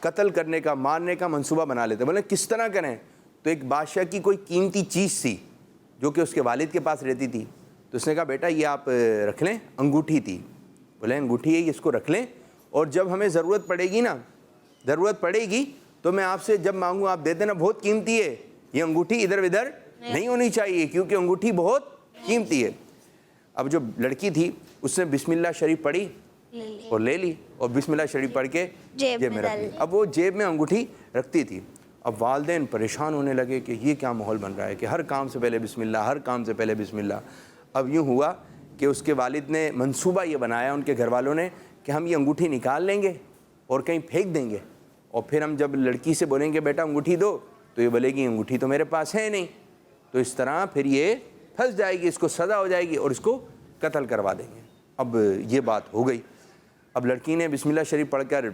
قتل کرنے کا, مارنے کا منصوبہ بنا لیتے. بولے کس طرح کریں؟ تو ایک بادشاہ کی کوئی قیمتی چیز تھی جو کہ اس کے والد کے پاس رہتی تھی, تو اس نے کہا بیٹا یہ آپ رکھ لیں. انگوٹھی تھی. بولے انگوٹھی ہے, اس کو رکھ لیں, اور جب ہمیں ضرورت پڑے گی نا, ضرورت پڑے گی تو میں آپ سے جب مانگوں آپ دے دینا, بہت قیمتی ہے یہ انگوٹھی, ادھر ادھر نہیں ہونی چاہیے کیونکہ انگوٹھی بہت قیمتی ہے. اب جو لڑکی تھی اس نے بسم اللہ شریف پڑھی اور لے لی, اور بسم اللہ شریف پڑھ کے جیب میں رکھ لی. اب وہ جیب میں انگوٹھی رکھتی تھی. اب والدین پریشان ہونے لگے کہ یہ کیا ماحول بن رہا ہے کہ ہر کام سے پہلے بسم اللہ, ہر کام سے پہلے بسم اللہ. اب یوں ہوا کہ اس کے والد نے منصوبہ یہ بنایا, ان کے گھر والوں نے, کہ ہم یہ انگوٹھی نکال لیں گے اور کہیں پھینک دیں گے, اور پھر ہم جب لڑکی سے بولیں گے بیٹا انگوٹھی دو, تو یہ بولے گی انگوٹھی تو میرے پاس ہے نہیں, تو اس طرح پھر یہ پھنس جائے گی, اس کو سزا ہو جائے گی اور اس کو قتل کروا دیں گے. اب یہ بات ہو گئی. اب لڑکی نے بسم اللہ شریف پڑھ کر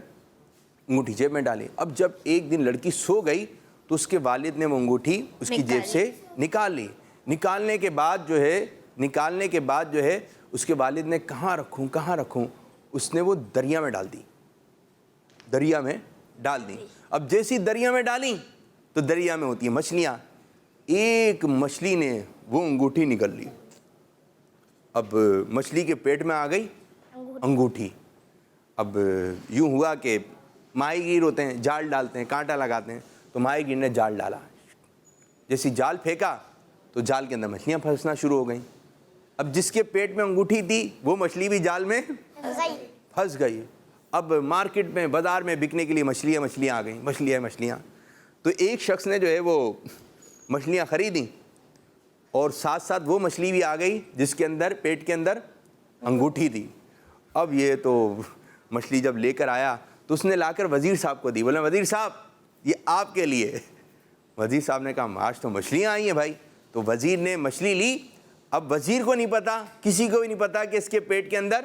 انگوٹھی جیب میں ڈالی. اب جب ایک دن لڑکی سو گئی تو اس کے والد نے وہ انگوٹھی اس کی جیب سے نکال لی. نکالنے کے بعد جو ہے اس کے والد نے کہاں رکھوں, اس نے وہ دریا میں ڈال دی. اب جیسی دریا میں ڈالی تو دریا میں ہوتی ہیں مچھلیاں. ایک مچھلی نے وہ انگوٹھی نکل لی. اب مچھلی کے پیٹ میں آ گئی انگوٹھی. اب یوں ہوا کہ ماہی گیر ہوتے ہیں, جال ڈالتے ہیں, کانٹا لگاتے ہیں, تو ماہی گیر نے جال ڈالا. جیسی جال پھینکا تو جال کے اندر مچھلیاں پھنسنا شروع ہو گئیں. اب جس کے پیٹ میں انگوٹھی تھی وہ مچھلی بھی جال میں پھنس گئی. اب مارکیٹ میں, بازار میں بکنے کے لیے مچھلیاں آ گئیں, مچھلیاں. تو ایک شخص نے جو ہے وہ مچھلیاں خریدیں, اور ساتھ ساتھ وہ مچھلی بھی آ گئی جس کے اندر, پیٹ کے اندر انگوٹھی تھی. اب یہ تو مچھلی جب لے کر آیا تو اس نے لا کر وزیر صاحب کو دی. بولا وزیر صاحب یہ آپ کے لیے. وزیر صاحب نے کہا آج تو مچھلیاں آئی ہیں بھائی. تو وزیر نے مچھلی لی. اب وزیر کو نہیں پتا, کسی کو بھی نہیں پتا کہ اس کے پیٹ کے اندر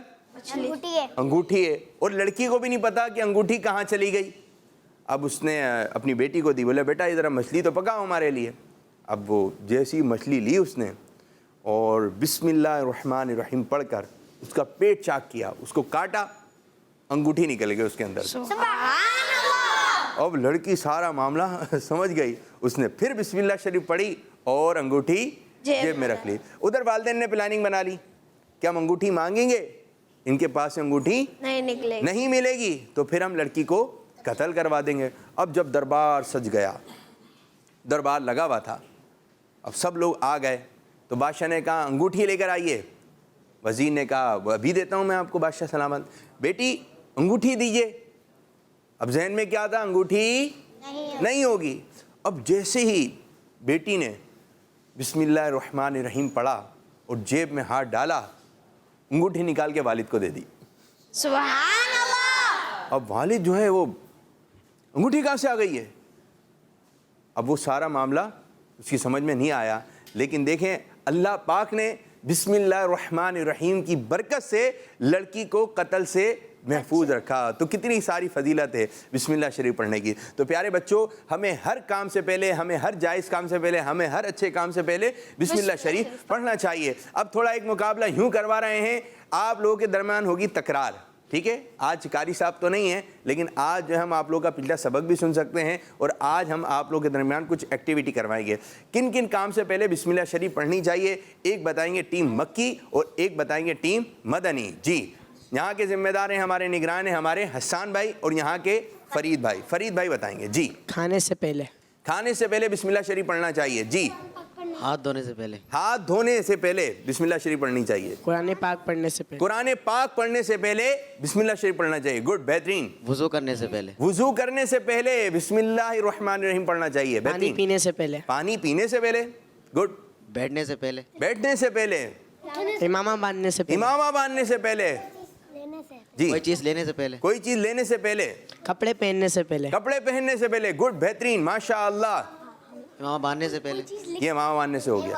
انگوٹھی ہے, اور لڑکی کو بھی نہیں پتا کہ انگوٹھی کہاں چلی گئی. اب اس نے اپنی بیٹی کو دی. بولا بیٹا یہ ذرا مچھلی تو پکاؤ ہمارے لیے. اب وہ جیسی مچھلی لی اس نے اور بسم اللہ الرحمن الرحیم پڑھ کر اس کا پیٹ چاک کیا, اس کو کاٹا, انگوٹھی نکل گئی اس کے اندر. سبحان اللہ. اب لڑکی سارا معاملہ سمجھ گئی. اس نے پھر بسم اللہ شریف پڑھی اور انگوٹھی جیب میں رکھ لی. ادھر والدین نے پلاننگ بنا لی کہ ہم انگوٹھی مانگیں گے, ان کے پاس انگوٹھی نہیں ملے گی, تو پھر ہم لڑکی کو قتل کروا دیں گے. اب جب دربار سج گیا, دربار لگا ہوا تھا, اب سب لوگ آ گئے, تو بادشاہ نے کہا انگوٹھی لے کر آئیے. وزیر نے کہا وہ ابھی دیتا ہوں میں آپ کو بادشاہ سلامت. بیٹی انگوٹھی دیجئے. اب ذہن میں کیا تھا, انگوٹھی نہیں ہوگی. اب جیسے ہی بیٹی نے بسم اللہ الرحمن الرحیم پڑھا اور جیب میں ہاتھ ڈالا, انگوٹھی نکال کے والد کو دے دی. سبحان اللہ. اب والد جو ہے وہ انگوٹھی کہاں سے آ گئی ہے. اب وہ سارا معاملہ اس کی سمجھ میں نہیں آیا, لیکن دیکھیں اللہ پاک نے بسم اللہ الرحمن الرحیم کی برکت سے لڑکی کو قتل سے محفوظ رکھا. تو کتنی ساری فضیلت ہے بسم اللہ شریف پڑھنے کی. تو پیارے بچوں, ہمیں ہر کام سے پہلے, ہمیں ہر جائز کام سے پہلے, ہمیں ہر اچھے کام سے پہلے بسم اللہ شریف پڑھنا چاہیے. اب تھوڑا ایک مقابلہ یوں کروا رہے ہیں, آپ لوگوں کے درمیان ہوگی تکرار, ٹھیک ہے. آج قاری صاحب تو نہیں ہیں, لیکن آج جو ہم آپ لوگوں کا پچھلا سبق بھی سن سکتے ہیں, اور آج ہم آپ لوگوں کے درمیان کچھ ایکٹیویٹی کروائیں گے. کن کن کام سے پہلے بسم اللہ شریف پڑھنی چاہیے, ایک بتائیں گے ٹیم مکی اور ایک بتائیں گے ٹیم مدنی. جی, یہاں کے ذمہ دار ہیں ہمارے نگران ہیں ہمارے حسان بھائی, اور یہاں کے فرید بھائی بتائیں گے. جی, کھانے سے پہلے بسم اللہ شریف پڑھنا چاہیے. جی, ہاتھ دھونے سے پہلے بسم اللہ شریف پڑھنی چاہیے. قرآن پاک پڑھنے سے پہلے بسم اللہ شریف پڑھنا چاہیے. گڈ, بہترین. وضو کرنے سے پہلے بسم اللہ الرحمن الرحیم پڑھنا چاہیے. پانی پینے سے پہلے گڈ. بیٹھنے سے پہلے امامہ باندھنے سے پہلے جی, کوئی چیز لینے سے پہلے کپڑے پہننے سے پہلے گڈ, بہترین, ماشاء اللہ. امامہ باندھنے سے پہلے, یہ امامہ باندھنے سے ہو گیا.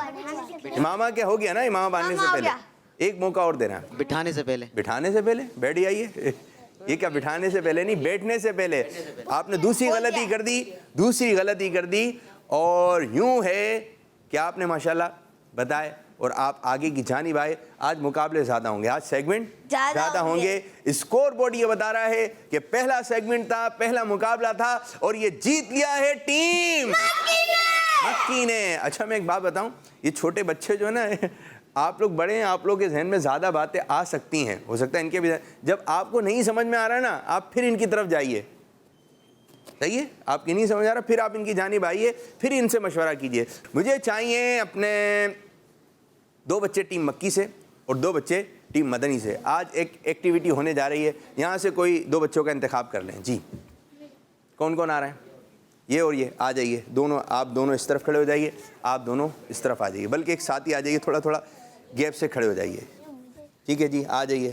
امامہ کیا ہو گیا نا, امامہ باندھنے سے پہلے. ایک موقع اور دینا. بٹھانے سے پہلے بیٹھ جائیے. یہ کیا بٹھانے سے پہلے نہیں, بیٹھنے سے پہلے. آپ نے دوسری غلطی کر دی, اور یوں ہے کہ آپ نے ماشاءاللہ بتائے, اور آپ آگے کی جانب آئے. آج مقابلے زیادہ ہوں گے, آج سیگمنٹ زیادہ ہوں گے. اسکور بورڈ یہ بتا رہا ہے کہ پہلا سیگمنٹ تھا, پہلا مقابلہ تھا اور یہ جیت لیا ہے ٹیم مکی نے. اچھا میں ایک بات بتاؤں, یہ چھوٹے بچے جو ہے نا, آپ لوگ بڑے ہیں, آپ لوگ کے ذہن میں زیادہ باتیں آ سکتی ہیں, ہو سکتا ہے ان کے بھی, جب آپ کو نہیں سمجھ میں آ رہا ہے نا, آپ پھر ان کی طرف جائیے. صحیح ہے, آپ کی نہیں سمجھ آ رہا, پھر آپ ان کی جانب آئیے, پھر ان سے مشورہ کیجئے. مجھے چاہیے اپنے 2 بچے ٹیم مکی سے اور 2 بچے ٹیم مدنی سے. آج ایک ایکٹیویٹی ہونے جا رہی ہے, یہاں سے کوئی 2 بچوں کا انتخاب کر لیں. جی کون کون آ رہے ہیں؟ یہ اور یہ آ جائیے دونوں, آپ دونوں اس طرف کھڑے ہو جائیے, آپ دونوں اس طرف آ جائیے, بلکہ ایک ساتھ ہی آ جائیے, تھوڑا تھوڑا گیپ سے کھڑے ہو جائیے. ٹھیک ہے جی, آ جائیے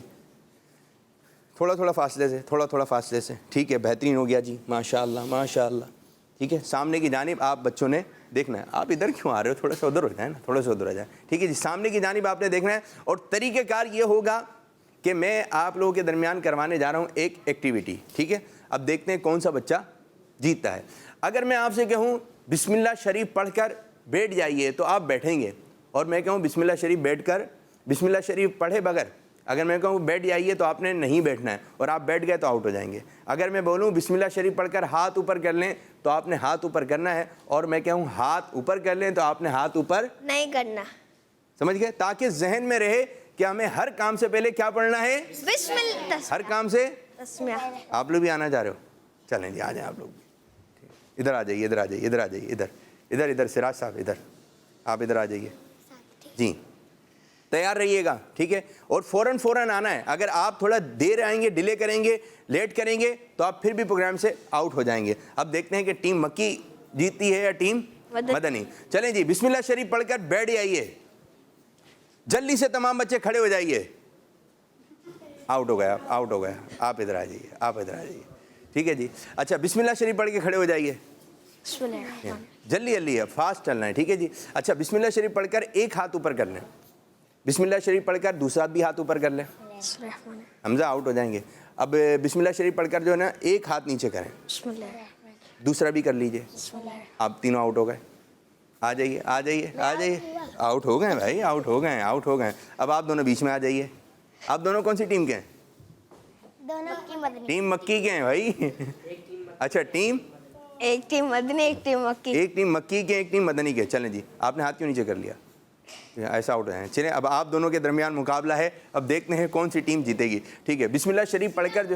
تھوڑا تھوڑا فاصلے سے, تھوڑا تھوڑا فاصلے سے. ٹھیک ہے, بہترین ہو گیا جی, ماشاء اللہ ماشاء اللہ. ٹھیک ہے, سامنے کی جانب آپ بچوں نے دیکھنا ہے. آپ ادھر کیوں آ رہے ہو, تھوڑا سا ادھر ہو جائے نا, تھوڑا سا ادھر ہو جائے. ٹھیک ہے جی, سامنے کی جانب آپ نے دیکھنا ہے. اور طریقہ کار یہ ہوگا کہ میں آپ لوگوں کے درمیان کروانے جا رہا ہوں ایک ایکٹیویٹی. ٹھیک ہے, اب دیکھتے ہیں کون سا بچہ جیتتا ہے. اگر میں آپ سے کہوں بسم اللہ شریف پڑھ کر بیٹھ جائیے تو آپ بیٹھیں گے, اور میں کہوں بسم اللہ شریف بیٹھ کر, بسم اللہ شریف پڑھے بغیر اگر میں کہوں بیٹھ جائیے تو آپ نے نہیں بیٹھنا ہے, اور آپ بیٹھ گئے تو آؤٹ ہو جائیں گے. اگر میں بولوں بسم اللہ شریف پڑھ کر ہاتھ اوپر کر لیں تو آپ نے ہاتھ اوپر کرنا ہے, اور میں کہوں ہاتھ اوپر کر لیں تو آپ نے ہاتھ اوپر نہیں کرنا. سمجھ گئے, تاکہ ذہن میں رہے کہ ہمیں ہر کام سے پہلے کیا پڑھنا ہے, بسم اللہ. ہر کام سے. تسمیہ. آپ لوگ بھی آنا چاہ رہے ہو, چلیں جی آ جائیں آپ لوگ بھی. ادھر آ جائیے, ادھر آ جائیے, ادھر آ جائیے, ادھر ادھر ادھر سراج صاحب ادھر, آپ ادھر آ جائیے. جی تیار رہیے گا. ٹھیک ہے, اور فوراً آنا ہے. اگر آپ تھوڑا دیر آئیں گے, ڈیلے کریں گے, لیٹ کریں گے تو آپ پھر بھی پروگرام سے آؤٹ ہو جائیں گے. اب دیکھتے ہیں کہ ٹیم مکی جیتتی ہے یا ٹیم مدنی. چلیں جی, بسم اللہ شریف پڑھ کر بیٹھ جائیے. جلدی سے تمام بچے کھڑے ہو جائیے. آؤٹ ہو گیا, آؤٹ ہو گیا. آپ ادھر آ جائیے, آپ ادھر آ جائیے. ٹھیک ہے جی. اچھا بسم اللہ شریف پڑھ کے کھڑے ہو جائیے. بسم اللہ. جلدی جلدی ہے, فاسٹ چلنا ہے. ٹھیک ہے جی. اچھا بسم اللہ شریف پڑھ کر ایک ہاتھ اوپر کر لیں. بسم اللہ شریف پڑھ کر دوسرا بھی ہاتھ اوپر کر لیں. حمزہ آؤٹ ہو جائیں گے. اب بسم اللہ شریف پڑھ کر جو ہے نا ایک ہاتھ نیچے کریں, بسم اللہ. دوسرا بھی کر لیجئے. آپ تینوں آؤٹ ہو گئے. آ جائیے, آ جائیے, آ جائیے. آؤٹ ہو گئے بھائی, آؤٹ ہو گئے, آؤٹ ہو گئے. اب آپ دونوں بیچ میں آ جائیے. آپ دونوں کون سی ٹیم کے ہیں؟ دونوں کی مدنی. ٹیم مکی کے ہیں بھائی. اچھا ٹیم, ایک ٹیم مدنی, ایک ٹیم مکی. ایک ٹیم مکی کے, ایک ٹیم مدنی کے. چلیں جی, آپ نے ہاتھ کیوں نیچے کر لیا, ایسا آؤٹ ہے. چلیں اب آپ دونوں کے درمیان مقابلہ ہے, اب دیکھتے ہیں کون سی ٹیم جیتے گی. ٹھیک ہے, بسم اللہ شریف پڑھ کر جو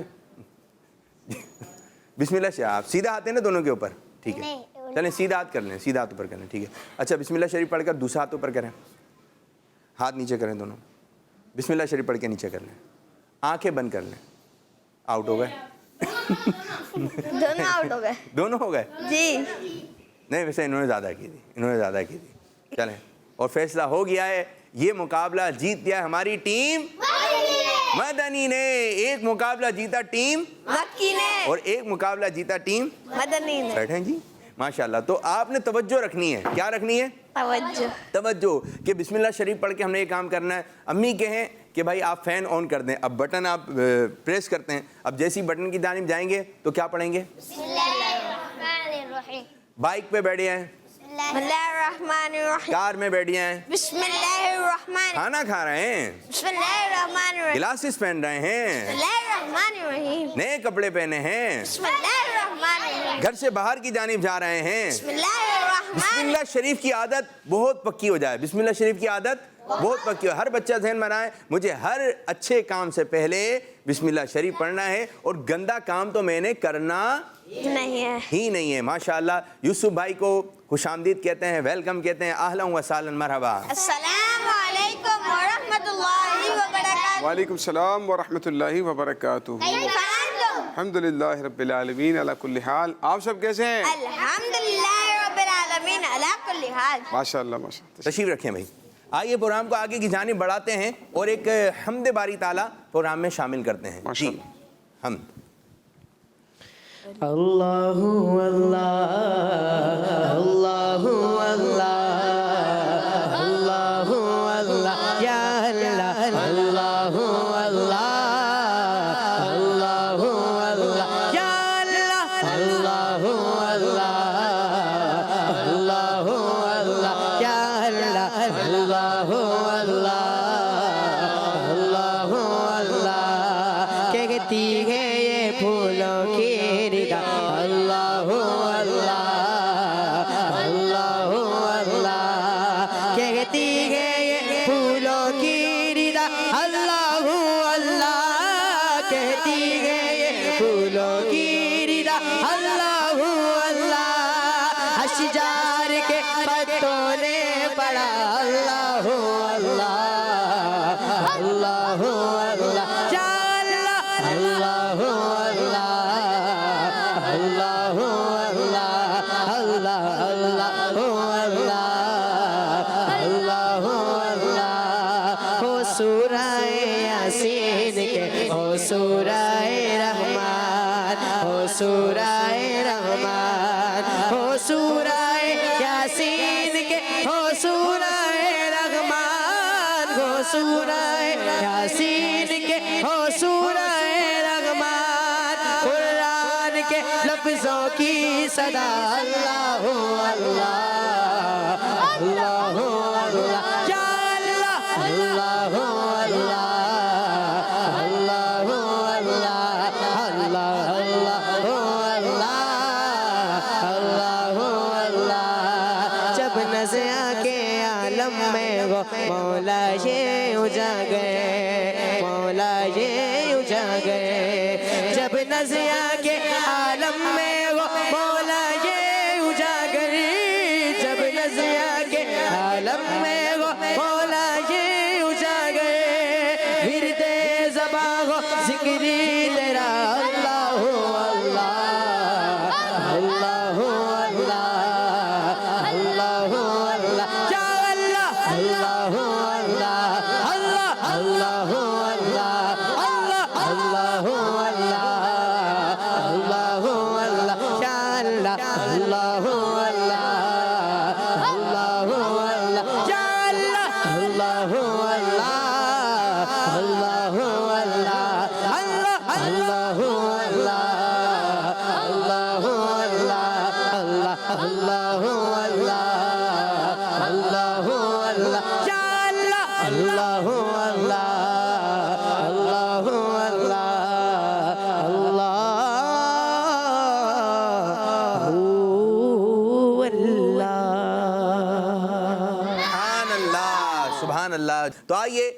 بسم اللہ شریف, آپ سیدھا ہاتھ ہے نا دونوں کے اوپر. ٹھیک ہے, چلیں سیدھا ہاتھ کر لیں, سیدھا ہاتھ اوپر کر لیں. ٹھیک ہے. اچھا بسم اللہ شریف پڑھ کر دوسرا ہاتھ اوپر کریں, ہاتھ نیچے کریں دونوں. بسم اللہ شریف پڑھ کے نیچے کر لیں, آنکھیں بند کر لیں. آؤٹ ہو گئے. دونوں آؤٹ ہو گئے. دونوں ہو گئے جی. نہیں, ویسے انہوں نے زیادہ کی تھی, انہوں نے زیادہ کی تھی. چلیں, اور فیصلہ ہو گیا ہے, یہ مقابلہ جیت گیا ہماری ٹیم مدنی نے. ایک مقابلہ جیتا ٹیم مکی نے, اور ایک مقابلہ جیتا ٹیم مدنی نے. بیٹھیں جی, ماشاءاللہ. تو آپ نے توجہ رکھنی ہے. کیا رکھنی ہے؟ توجہ, کہ بسم اللہ شریف پڑھ کے ہم نے یہ کام کرنا ہے. امی کہیں کہ بھائی آپ فین آن کر دیں, اب بٹن آپ پریس کرتے ہیں, اب جیسی بٹن کی جانب جائیں گے تو کیا پڑھیں گے؟ بسم اللہ الرحمن الرحیم. بائک پہ بیٹھے ہیں, بسم اللہ الرحمن الرحیم. کار میں بیٹھے ہیں, بسم اللہ الرحمن. کھانا کھا رہے ہیں, بسم اللہ الرحمن الرحیم. گلاسز پہن رہے ہیں, بسم اللہ الرحمن الرحیم. نئے کپڑے پہنے ہیں, بسم اللہ الرحمن الرحیم. گھر سے باہر کی جانب جا رہے ہیں. بسم اللہ الرحمن. بسم اللہ شریف کی عادت بہت پکی ہو جائے. بسم اللہ شریف کی عادت بہت پکی ہو. ہر بچہ ذہن بنائے, مجھے ہر اچھے کام سے پہلے بسم اللہ شریف پڑھنا ہے, اور گندا کام تو میں نے کرنا نہیں ہے ہی نہیں ہے. ماشاءاللہ. یوسف بھائی کو خوش آمدید کہتے ہیں, ویلکم کہتے ہیں, اہلا و سہلا, مرحبا. السلام علیکم ورحمۃ اللہ وبرکاتہ. وعلیکم السلام ورحمۃ اللہ وبرکاتہ. کیف انتم؟ الحمدللہ رب العالمین علی کل حال. آپ سب کیسے ہیں؟ الحمدللہ رب العالمین علی کل حال. ماشاءاللہ ماشاءاللہ. تشریف رکھیں بھائی. آئیے پروگرام کو آگے کی جانب بڑھاتے ہیں اور ایک حمد باری تعالیٰ پروگرام میں شامل کرتے ہیں. جی حمد. اللہ اللہ اللہ اللہ اللہ اللہ یا اللہ اللہ اللہ اللہ اللہ یا اللہ اللہ اللہ اللہ اللہ یا اللہ اللہ بڑا اللہ اللہ اللہ اللہ یا اللہ اللہ اللہ اللہ اللہ اللہ اللہ اللہ ہو سورہ یاسین کے ہو سورہ رحمان ہو سورہ رحمان ہو سورہ یاسین کے ہو سورہ رحمان ہو سورہ یاسین کے ہو سورہ رحمان قرآن کے لفظوں کی صدا اللہ اللہ اللہ اللہ یا اللہ اللہ اللہ اللہ اللہ اللہ اللہ جب نزیہ کے عالم میں وہ مولا یہ اجاگر مولا یہ اجاگر جب نزیہ کے عالم میں وہ مولا یہ اجاگر جب نزیہ کے عالم میں وہ مولا یہ اجاگر ورد زباں ہو ذکری تیرا اللہ اللہ اللہ اللہ اللہ اللہ یا اللہ اللہ اللہ اللہ اللہ اللہ اللہ اللہ یا اللہ اللہ اللہ اللہ یا اللہ اللہ اللہ اللہ اللہ اللہ اللہ اللہ اللہ یا اللہ اللہ اللہ سبحان اللہ سبحان اللہ. تو آئیے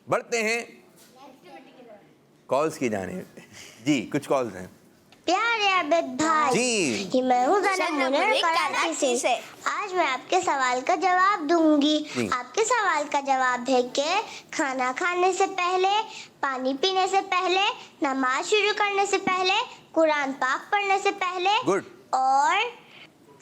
بڑھتے ہیں کالز کی جانب. جی کچھ کالز ہیں. پیارے عابد بھائی جی. کہ میں ہوں زینب منیر کراچی سے. آج میں آپ کے سوال کا جواب دوں گی. آپ کے سوال کا جواب ہے کہ کھانا کھانے سے پہلے، پانی پینے سے پہلے، نماز شروع کرنے سے پہلے، قرآن پاک پڑھنے سے پہلے اور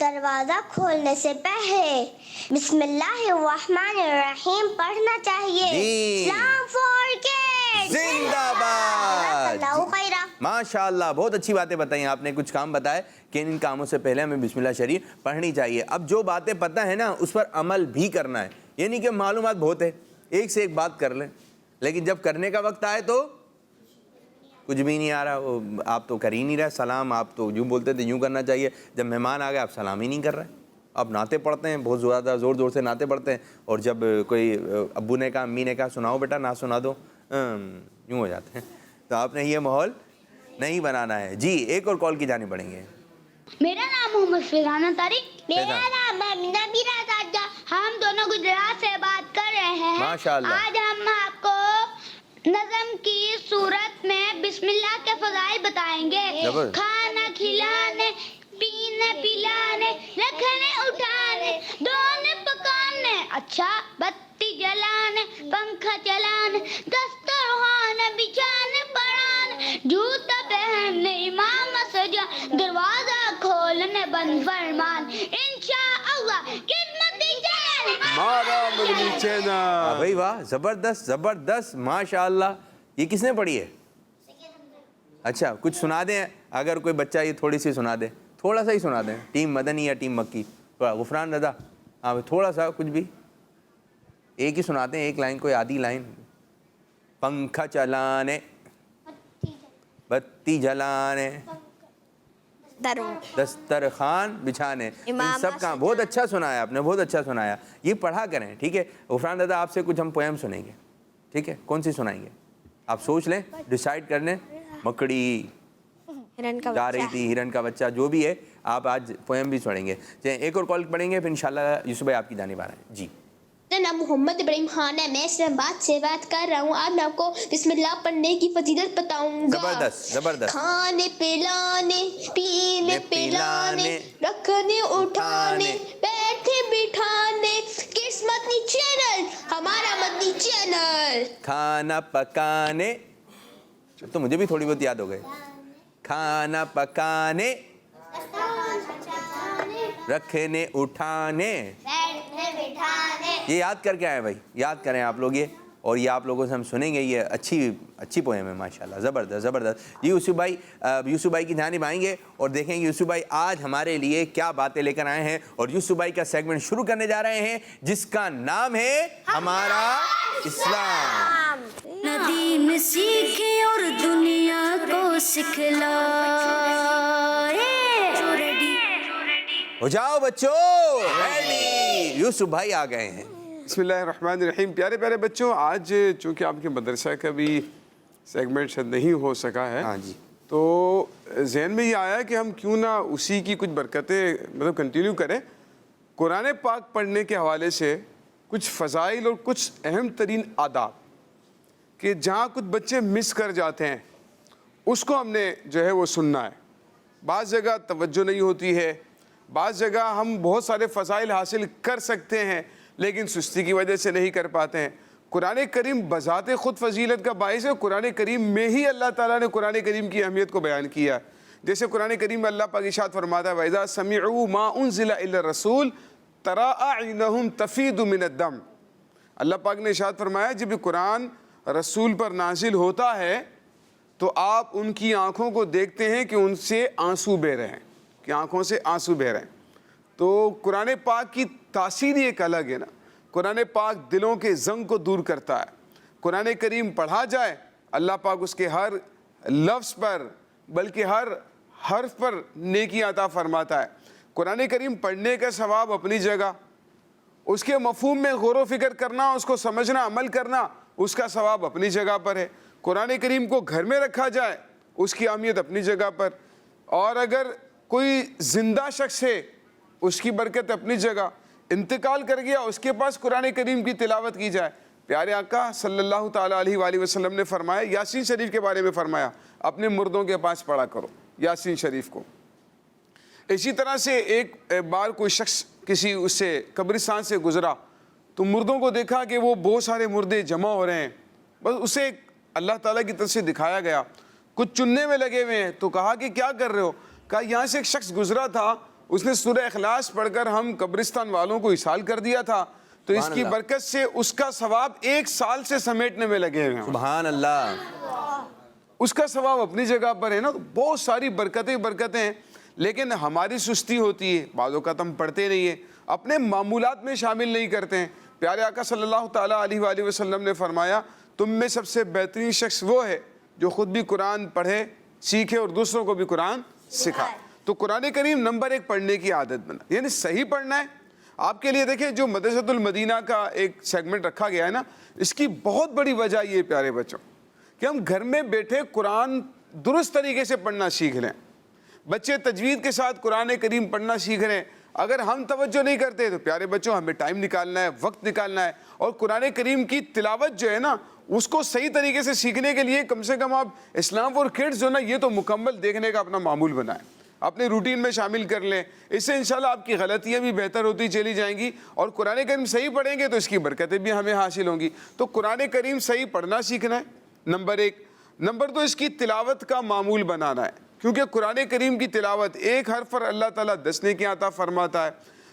دروازہ کھولنے سے پہلے بسم اللہ الرحمن الرحیم پڑھنا چاہیے. اسلام فور کے زندہ باد. اللہ خیرہ. ماشاء اللہ بہت اچھی باتیں بتائیں آپ نے. کچھ کام بتائے کہ ان کاموں سے پہلے ہمیں بسم اللہ شریف پڑھنی چاہیے. اب جو باتیں پتہ ہے نا اس پر عمل بھی کرنا ہے. یہ نہیں کہ معلومات بہت ہے ایک سے ایک بات کر لیں لیکن جب کرنے کا وقت آئے تو کچھ بھی نہیں آ رہا. وہ آپ تو کر ہی نہیں رہے سلام. آپ تو یوں بولتے تھے یوں کرنا چاہیے. جب مہمان آ گئے آپ سلام ہی نہیں کر رہے. آپ نعتیں پڑھتے ہیں بہت زیادہ زور زور سے نعتیں پڑھتے ہیں اور جب کوئی ابو نے کہا امی نے کہا سناؤ بیٹا نہ سنا دو یوں ہو جاتے ہیں. تو آپ نے یہ ماحول نہیں بنانا ہے. جی ایک اور کال کی جانب بڑھیں گے. میرا نام محمد فیضانہ طارق. میرا نام نبیرہ ساجدہ. ہم دونوں گجرات سے بات کر رہے ہیں. ماشاءاللہ. آج ہم آپ کو نظم کی صورت میں بسم اللہ کے فضائل بتائیں گے. کھانا کھلانے، پینے پلانے، رکھنے اٹھانے، دھونے پکانے، اچھا بتی جلانے، پنکھا چلانے، دسترخوان بچھانے پڑھانے، جوتا پہننے، امام سجا، دروازہ کھولنے، بند فرمان، انشاءاللہ خدمت جان مارا ملی چینا. بھائی واہ زبردست زبردست ماشاء اللہ. یہ کس نے پڑھی ہے؟ اچھا کچھ سنا دیں اگر کوئی بچہ یہ تھوڑی سی سنا دے. تھوڑا سا ہی سنا دیں. ٹیم مدنی یا ٹیم مکی. تھوڑا غفران رضا ہاں تھوڑا سا کچھ بھی ایک ہی سناتے ہیں ایک لائن کوئی آدھی لائن. پنکھا چلانے، بتی جلانے، دسترخوان بچھانے، ان سب کا بہت اچھا سنایا آپ نے بہت اچھا سنایا. یہ پڑھا کریں ٹھیک ہے. غفران دادا آپ سے کچھ ہم پویم سنیں گے ٹھیک ہے. کون سی سنائیں گے آپ سوچ لیں ڈیسائیڈ کر لیں. مکڑی جا رہی تھی ہرن کا بچہ جو بھی ہے آپ آج پویم بھی سنیں گے. ایک اور کال پڑھیں گے پھر انشاءاللہ یوسف بھائی آپ کی جانب آ رہے ہیں. جی میرا نام محمد ابراہیم خان ہے. میں اسلام آباد سے بات کر رہا ہوں. آج میں آپ کو بسم اللہ پڑھنے کی فضیلت بتاؤں گا. زبردست زبردست. کھانے پلانے، پینے پلانے، رکھنے اٹھانے، بیٹھے بٹھانے، مدنی چینل، ہمارا مدنی چینل. کھانا پکانے، تو مجھے بھی تھوڑی بہت یاد ہو گئے. کھانا پکانے، رکھنے اٹھانے، یہ یاد کر کے آئے بھائی، یاد کریں آپ لوگ یہ، اور یہ آپ لوگوں سے ہم سنیں گے. یہ اچھی پویم ہے ماشاءاللہ، زبردست زبردست. جی یوسف بھائی کی جانب آئیں گے اور دیکھیں گے یوسف بھائی آج ہمارے لیے کیا باتیں لے کر آئے ہیں. اور یوسف بھائی کا سیگمنٹ شروع کرنے جا رہے ہیں جس کا نام ہے ہمارا اسلام. نہ دین سیکھے اور دنیا کو سکھلائے. ہو جاؤ بچوں ریڈی. یوسف بھائی آ گئے ہیں. بسم اللہ الرحمن الرحیم. پیارے پیارے بچوں، آج چونکہ آپ کے مدرسہ کا بھی سیگمنٹ شاید نہیں ہو سکا ہے، ہاں جی، تو ذہن میں یہ آیا کہ ہم کیوں نہ اسی کی کچھ برکتیں مطلب کنٹینیو کریں. قرآن پاک پڑھنے کے حوالے سے کچھ فضائل اور کچھ اہم ترین آداب کہ جہاں کچھ بچے مس کر جاتے ہیں اس کو ہم نے جو ہے وہ سننا ہے. بعض جگہ توجہ نہیں ہوتی ہے، بعض جگہ ہم بہت سارے فضائل حاصل کر سکتے ہیں لیکن سستی کی وجہ سے نہیں کر پاتے ہیں. قرآن کریم بذات خود فضیلت کا باعث ہے. قرآن کریم میں ہی اللہ تعالیٰ نے قرآن کریم کی اہمیت کو بیان کیا. جیسے قرآن کریم میں اللہ پاک ارشاد فرماتا ہے وَإِذَا سَمِعُوا مَا أُنزِلَ إِلَى الرَّسُولِ تَرَىٰ أَعْيُنَهُمْ تَفِيضُ مِنَ الدَّمْعِ. اللہ پاک نے ارشاد فرمایا جب یہ قرآن رسول پر نازل ہوتا ہے تو آپ ان کی آنکھوں کو دیکھتے ہیں کہ ان سے آنسو بہہ رہے ہیں، کہ آنکھوں سے آنسو بہہ رہے ہیں. تو قرآن پاک کی تاثیر ایک الگ ہے نا. قرآن پاک دلوں کے زنگ کو دور کرتا ہے. قرآن کریم پڑھا جائے اللہ پاک اس کے ہر لفظ پر بلکہ ہر حرف پر نیکی عطا فرماتا ہے. قرآن کریم پڑھنے کا ثواب اپنی جگہ، اس کے مفہوم میں غور و فکر کرنا، اس کو سمجھنا، عمل کرنا، اس کا ثواب اپنی جگہ پر ہے. قرآن کریم کو گھر میں رکھا جائے اس کی اہمیت اپنی جگہ پر، اور اگر کوئی زندہ شخص ہے اس کی برکت اپنی جگہ. انتقال کر گیا اس کے پاس قرآن کریم کی تلاوت کی جائے. پیارے آقا صلی اللہ تعالیٰ علیہ وآلہ وسلم نے فرمایا، یاسین شریف کے بارے میں فرمایا اپنے مردوں کے پاس پڑھا کرو یاسین شریف کو. اسی طرح سے ایک بار کوئی شخص کسی اس سے قبرستان سے گزرا تو مردوں کو دیکھا کہ وہ بہت سارے مردے جمع ہو رہے ہیں. بس اسے اللہ تعالیٰ کی طرف سے دکھایا گیا، کچھ چننے میں لگے ہوئے ہیں. تو کہا کہ کیا کر رہے ہو؟ کہا یہاں سے ایک شخص گزرا تھا، اس نے سورہ اخلاص پڑھ کر ہم قبرستان والوں کو اصال کر دیا تھا، تو اس کی برکت سے اس کا ثواب 1 سال سے سمیٹنے میں لگے ہوئے ہیں. سبحان اللہ. اس کا ثواب اپنی جگہ پر ہے نا. تو بہت ساری برکتیں ہیں لیکن ہماری سستی ہوتی ہے، بعض اوقات ہم پڑھتے نہیں ہیں، اپنے معمولات میں شامل نہیں کرتے ہیں. پیارے آقا صلی اللہ تعالیٰ علیہ وآلہ وسلم نے فرمایا تم میں سب سے بہترین شخص وہ ہے جو خود بھی قرآن پڑھے، سیکھے اور دوسروں کو بھی قرآن سکھائے. تو قرآن کریم نمبر 1 پڑھنے کی عادت بنا، یعنی صحیح پڑھنا ہے. آپ کے لیے دیکھیں جو مدرسۃ المدینہ کا ایک سیگمنٹ رکھا گیا ہے نا، اس کی بہت بڑی وجہ یہ پیارے بچوں کہ ہم گھر میں بیٹھے قرآن درست طریقے سے پڑھنا سیکھ لیں. بچے تجوید کے ساتھ قرآن کریم پڑھنا سیکھ رہے ہیں. اگر ہم توجہ نہیں کرتے تو پیارے بچوں ہمیں ٹائم نکالنا ہے، وقت نکالنا ہے، اور قرآن کریم کی تلاوت جو ہے نا اس کو صحیح طریقے سے سیکھنے کے لیے کم سے کم آپ اسلام فور کڈز جو نا یہ تو مکمل دیکھنے کا اپنا معمول بنائیں، اپنے روٹین میں شامل کر لیں. اس سے انشاءاللہ آپ کی غلطیاں بھی بہتر ہوتی چلی جائیں گی، اور قرآن کریم صحیح پڑھیں گے تو اس کی برکتیں بھی ہمیں حاصل ہوں گی. تو قرآن کریم صحیح پڑھنا سیکھنا ہے نمبر 1. نمبر 2 اس کی تلاوت کا معمول بنانا ہے، کیونکہ قرآن کریم کی تلاوت ایک حرف پر اللہ تعالیٰ 10 نیکیاں عطا فرماتا ہے.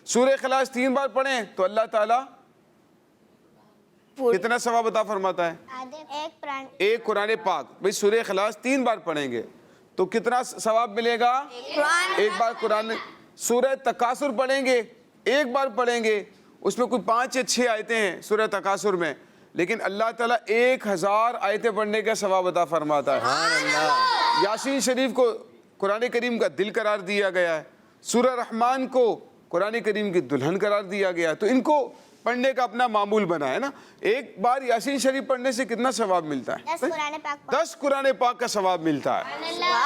سورہ اخلاص 3 بار پڑھیں تو اللہ تعالیٰ کتنا ثواب عطا فرماتا ہے؟ ایک قرآن پاک. بھئی سورہ اخلاص 3 بار پڑھیں گے تو کتنا ثواب ملے گا؟ ایک بار قرآن. سورہ تکاثر پڑھیں گے، 1 بار پڑھیں گے، اس میں کوئی 5 یا 6 آیتیں ہیں سورہ تکاثر میں، لیکن اللہ تعالیٰ 1000 آیتیں پڑھنے کا ثواب عطا فرماتا ہے. یاسین شریف کو قرآن کریم کا دل قرار دیا گیا ہے، سورہ رحمان کو قرآن کریم کی دلہن قرار دیا گیا ہے. تو ان کو پڑھنے کا اپنا معمول بنا ہے نا. ایک بار یاسین شریف پڑھنے سے کتنا ثواب ملتا ہے؟ 10 قرآن پاک کا ثواب ملتا ہے.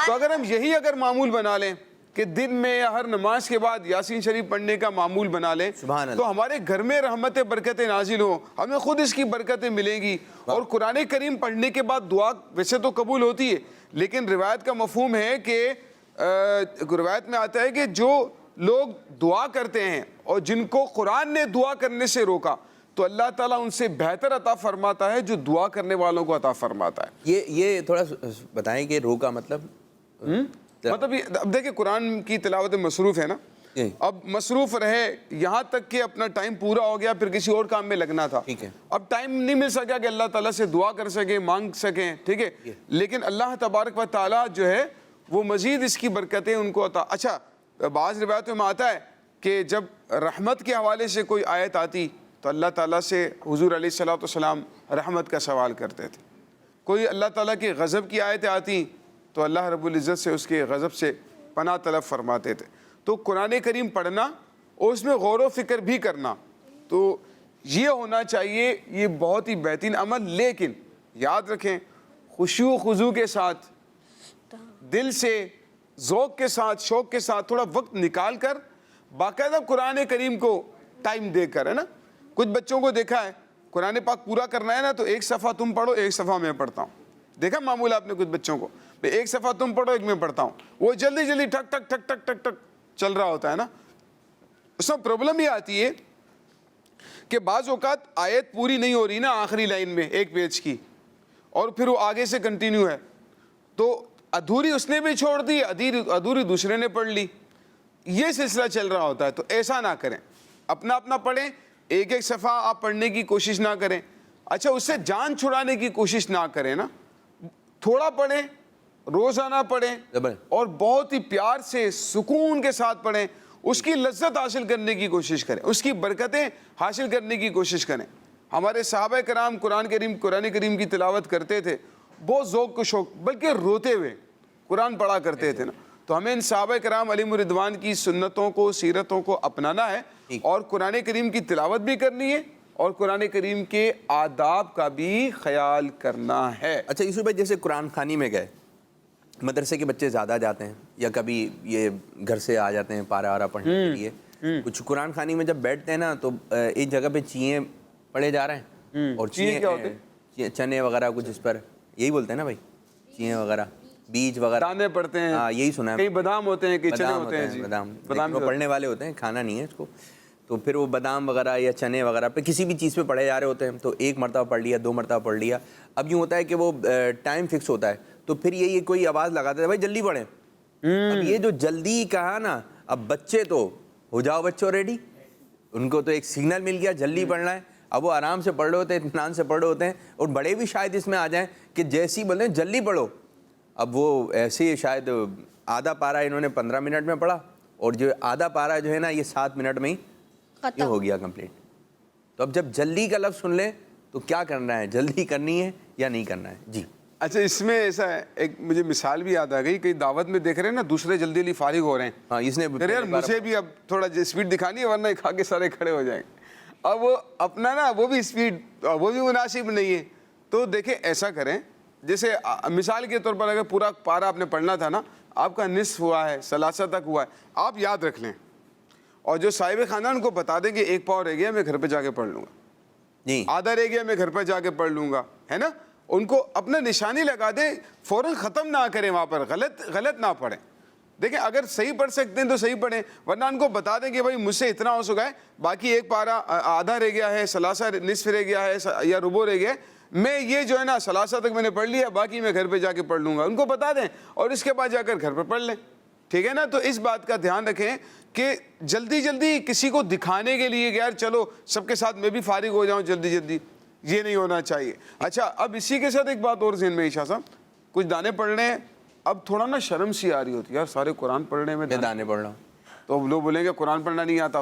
تو اگر ہم یہی معمول بنا لیں کہ دن میں یا ہر نماز کے بعد یاسین شریف پڑھنے کا معمول بنا لیں تو ہمارے گھر میں رحمت برکتیں نازل ہوں، ہمیں خود اس کی برکتیں ملیں گی. اور قرآن کریم پڑھنے کے بعد دعا ویسے تو قبول ہوتی ہے، لیکن روایت کا مفہوم ہے کہ روایت میں آتا ہے کہ جو لوگ دعا کرتے ہیں اور جن کو قرآن نے دعا کرنے سے روکا تو اللہ تعالیٰ ان سے بہتر عطا فرماتا ہے جو دعا کرنے والوں کو عطا فرماتا ہے. یہ تھوڑا بتائیں کہ رو کا مطلب مطلب اب دیکھیں قرآن کی تلاوت مصروف ہے نا, اب مصروف رہے یہاں تک کہ اپنا ٹائم پورا ہو گیا, پھر کسی اور کام میں لگنا تھا, اب ٹائم نہیں مل سکا کہ اللہ تعالیٰ سے دعا کر سکیں, مانگ سکیں, ٹھیک ہے, لیکن اللہ تبارک و تعالیٰ جو ہے وہ مزید اس کی برکتیں ان کو عطا. اچھا بعض روایتوں میں آتا ہے کہ جب رحمت کے حوالے سے کوئی آیت آتی تو اللہ تعالیٰ سے حضور علیہ الصلوۃ والسلام رحمت کا سوال کرتے تھے. کوئی اللہ تعالیٰ کی غضب کی آیتیں آتی تو اللہ رب العزت سے اس کے غضب سے پناہ طلب فرماتے تھے. تو قرآن کریم پڑھنا اور اس میں غور و فکر بھی کرنا تو یہ ہونا چاہیے, یہ بہت ہی بہترین عمل. لیکن یاد رکھیں خشوع و خضوع کے ساتھ, دل سے, ذوق کے ساتھ, شوق کے ساتھ تھوڑا وقت نکال کر باقاعدہ قرآن کریم کو ٹائم دے کر, ہے نا. کچھ بچوں کو دیکھا ہے قرآن پاک پورا کرنا ہے نا تو ایک صفحہ تم پڑھو ایک صفحہ میں پڑھتا ہوں, دیکھا معمول آپ نے کچھ بچوں کو, ایک صفحہ تم پڑھو ایک میں پڑھتا ہوں, وہ جلدی جلدی ٹھک ٹھک ٹھک ٹھک ٹھک ٹھک چل رہا ہوتا ہے نا. اس میں پرابلم یہ آتی ہے کہ بعض اوقات آیت پوری نہیں ہو رہی نا آخری لائن میں ایک پیج کی, اور پھر وہ آگے سے کنٹینیو ہے, تو ادھوری اس نے بھی چھوڑ دی, ادھوری دوسرے نے پڑھ لی, یہ سلسلہ چل رہا ہوتا ہے. تو ایسا نہ کریں, اپنا اپنا پڑھیں, ایک ایک صفحہ آپ پڑھنے کی کوشش نہ کریں. اچھا اس سے جان چھڑانے کی کوشش نہ کریں نا, تھوڑا پڑھیں, روزانہ پڑھیں اور بہت ہی پیار سے سکون کے ساتھ پڑھیں, اس کی لذت حاصل کرنے کی کوشش کریں, اس کی برکتیں حاصل کرنے کی کوشش کریں. ہمارے صحابہ کرام قرآن کریم کی تلاوت کرتے تھے بہت ذوق و شوق, بلکہ روتے ہوئے قرآن پڑھا کرتے تھے نا. تو ہمیں ان صحابہ کرام علیہم الرضوان کی سنتوں کو, سیرتوں کو اپنانا ہے اور قرآن کریم کی تلاوت بھی کرنی ہے اور قرآن کریم کے آداب کا بھی خیال کرنا ہے. اچھا یوسف بھائی, جیسے قرآن خوانی میں گئے, مدرسے کے بچے زیادہ جاتے ہیں یا کبھی یہ گھر سے آ جاتے ہیں پارا وارا پڑھنے کے لیے, کچھ قرآن خوانی میں جب بیٹھتے ہیں نا تو ایک جگہ پہ چیئیں پڑھے جا رہے ہیں, اور چیئیں چنے وغیرہ کچھ اس پر یہی بولتے ہیں نا بھائی, چیئیں وغیرہ, بیج وغیرہ, دانے پڑھتے ہیں, ہاں یہی سنا ہے, کئی بادام ہوتے ہیں, کئی چنے ہوتے ہیں, بادام کو پڑھنے والے ہوتے ہیں, کھانا نہیں ہے اس کو. تو پھر وہ بادام وغیرہ یا چنے وغیرہ پہ کسی بھی چیز پہ پڑھے جا رہے ہوتے ہیں, تو ایک مرتبہ پڑھ لیا, 2 مرتبہ پڑھ لیا. اب یوں ہوتا ہے کہ وہ ٹائم فکس ہوتا ہے, تو پھر یہ کوئی آواز لگاتے ہیں بھائی جلدی پڑھیں. اب یہ جو جلدی کہا نا, اب بچے تو ہو جاؤ بچوں ریڈی, ان کو تو ایک سگنل مل گیا جلدی پڑھنا ہے, اب وہ آرام سے پڑھ رہے ہوتے ہیں, اطمینان سے پڑھ رہے ہوتے ہیں, اور بڑے بھی شاید اس میں آ جائیں کہ جیسی بولتے ہیں جلدی پڑھو. اب وہ ایسے شاید آدھا پارا انہوں نے 15 منٹ میں پڑھا, اور جو آدھا پارا جو ہے نا یہ 7 منٹ میں ہی یہ ہو گیا کمپلیٹ. تو اب جب جلدی کا لفظ سن لیں تو کیا کرنا ہے, جلدی کرنی ہے یا نہیں کرنا ہے؟ جی اچھا اس میں ایسا ہے, ایک مجھے مثال بھی یاد آ گئی, کئی دعوت میں دیکھ رہے ہیں نا دوسرے جلدی جلدی فارغ ہو رہے ہیں, ہاں اس نے یار مجھے بھی اب تھوڑا اسپیڈ دکھانی ہے ورنہ کھا کے سارے کھڑے ہو جائیں گے. اب وہ اپنا نا وہ بھی اسپیڈ وہ بھی مناسب نہیں ہے. تو دیکھیں ایسا کریں, جیسے مثال کے طور پر اگر پورا پارا آپ نے پڑھنا تھا نا, آپ کا نصف ہوا ہے, ثلاثہ تک ہوا ہے, آپ یاد رکھ لیں, اور جو صاحب خاندان کو بتا دیں کہ ایک پاؤ رہ گیا میں گھر پہ جا کے پڑھ لوں گا, جی آدھا رہ گیا میں گھر پہ جا کے پڑھ لوں گا, ہے نا. ان کو اپنا نشانی لگا دیں, فوراً ختم نہ کریں, وہاں پر غلط نہ پڑھیں. دیکھیں اگر صحیح پڑھ سکتے ہیں تو صحیح پڑھیں, ورنہ ان کو بتا دیں کہ بھائی مجھ سے اتنا ہو سکا ہے, باقی ایک پارا آدھا رہ گیا ہے, ثلاثہ نصف رہ گیا ہے یا ربع رہ گیا ہے, میں یہ جو ہے نا ثلاثہ تک میں نے پڑھ لیا, باقی میں گھر پہ جا کے پڑھ لوں گا. ان کو بتا دیں اور اس کے بعد جا کر گھر پہ پڑھ لیں, ٹھیک ہے نا. تو اس بات کا دھیان رکھیں کہ جلدی جلدی کسی کو دکھانے کے لیے کہ یار چلو سب کے ساتھ میں بھی فارغ ہو جاؤں جلدی جلدی, یہ نہیں ہونا چاہیے. اچھا اب اسی کے ساتھ ایک بات اور ذہن میں عشاء صاحب, کچھ دانے پڑھنے ہیں, اب تھوڑا نا شرم سی آ رہی ہوتی ہے, یار سارے قرآن پڑھنے میں دانے پڑھ رہا ہوں, تو لوگ بولیں گے قرآن پڑھنا نہیں آتا.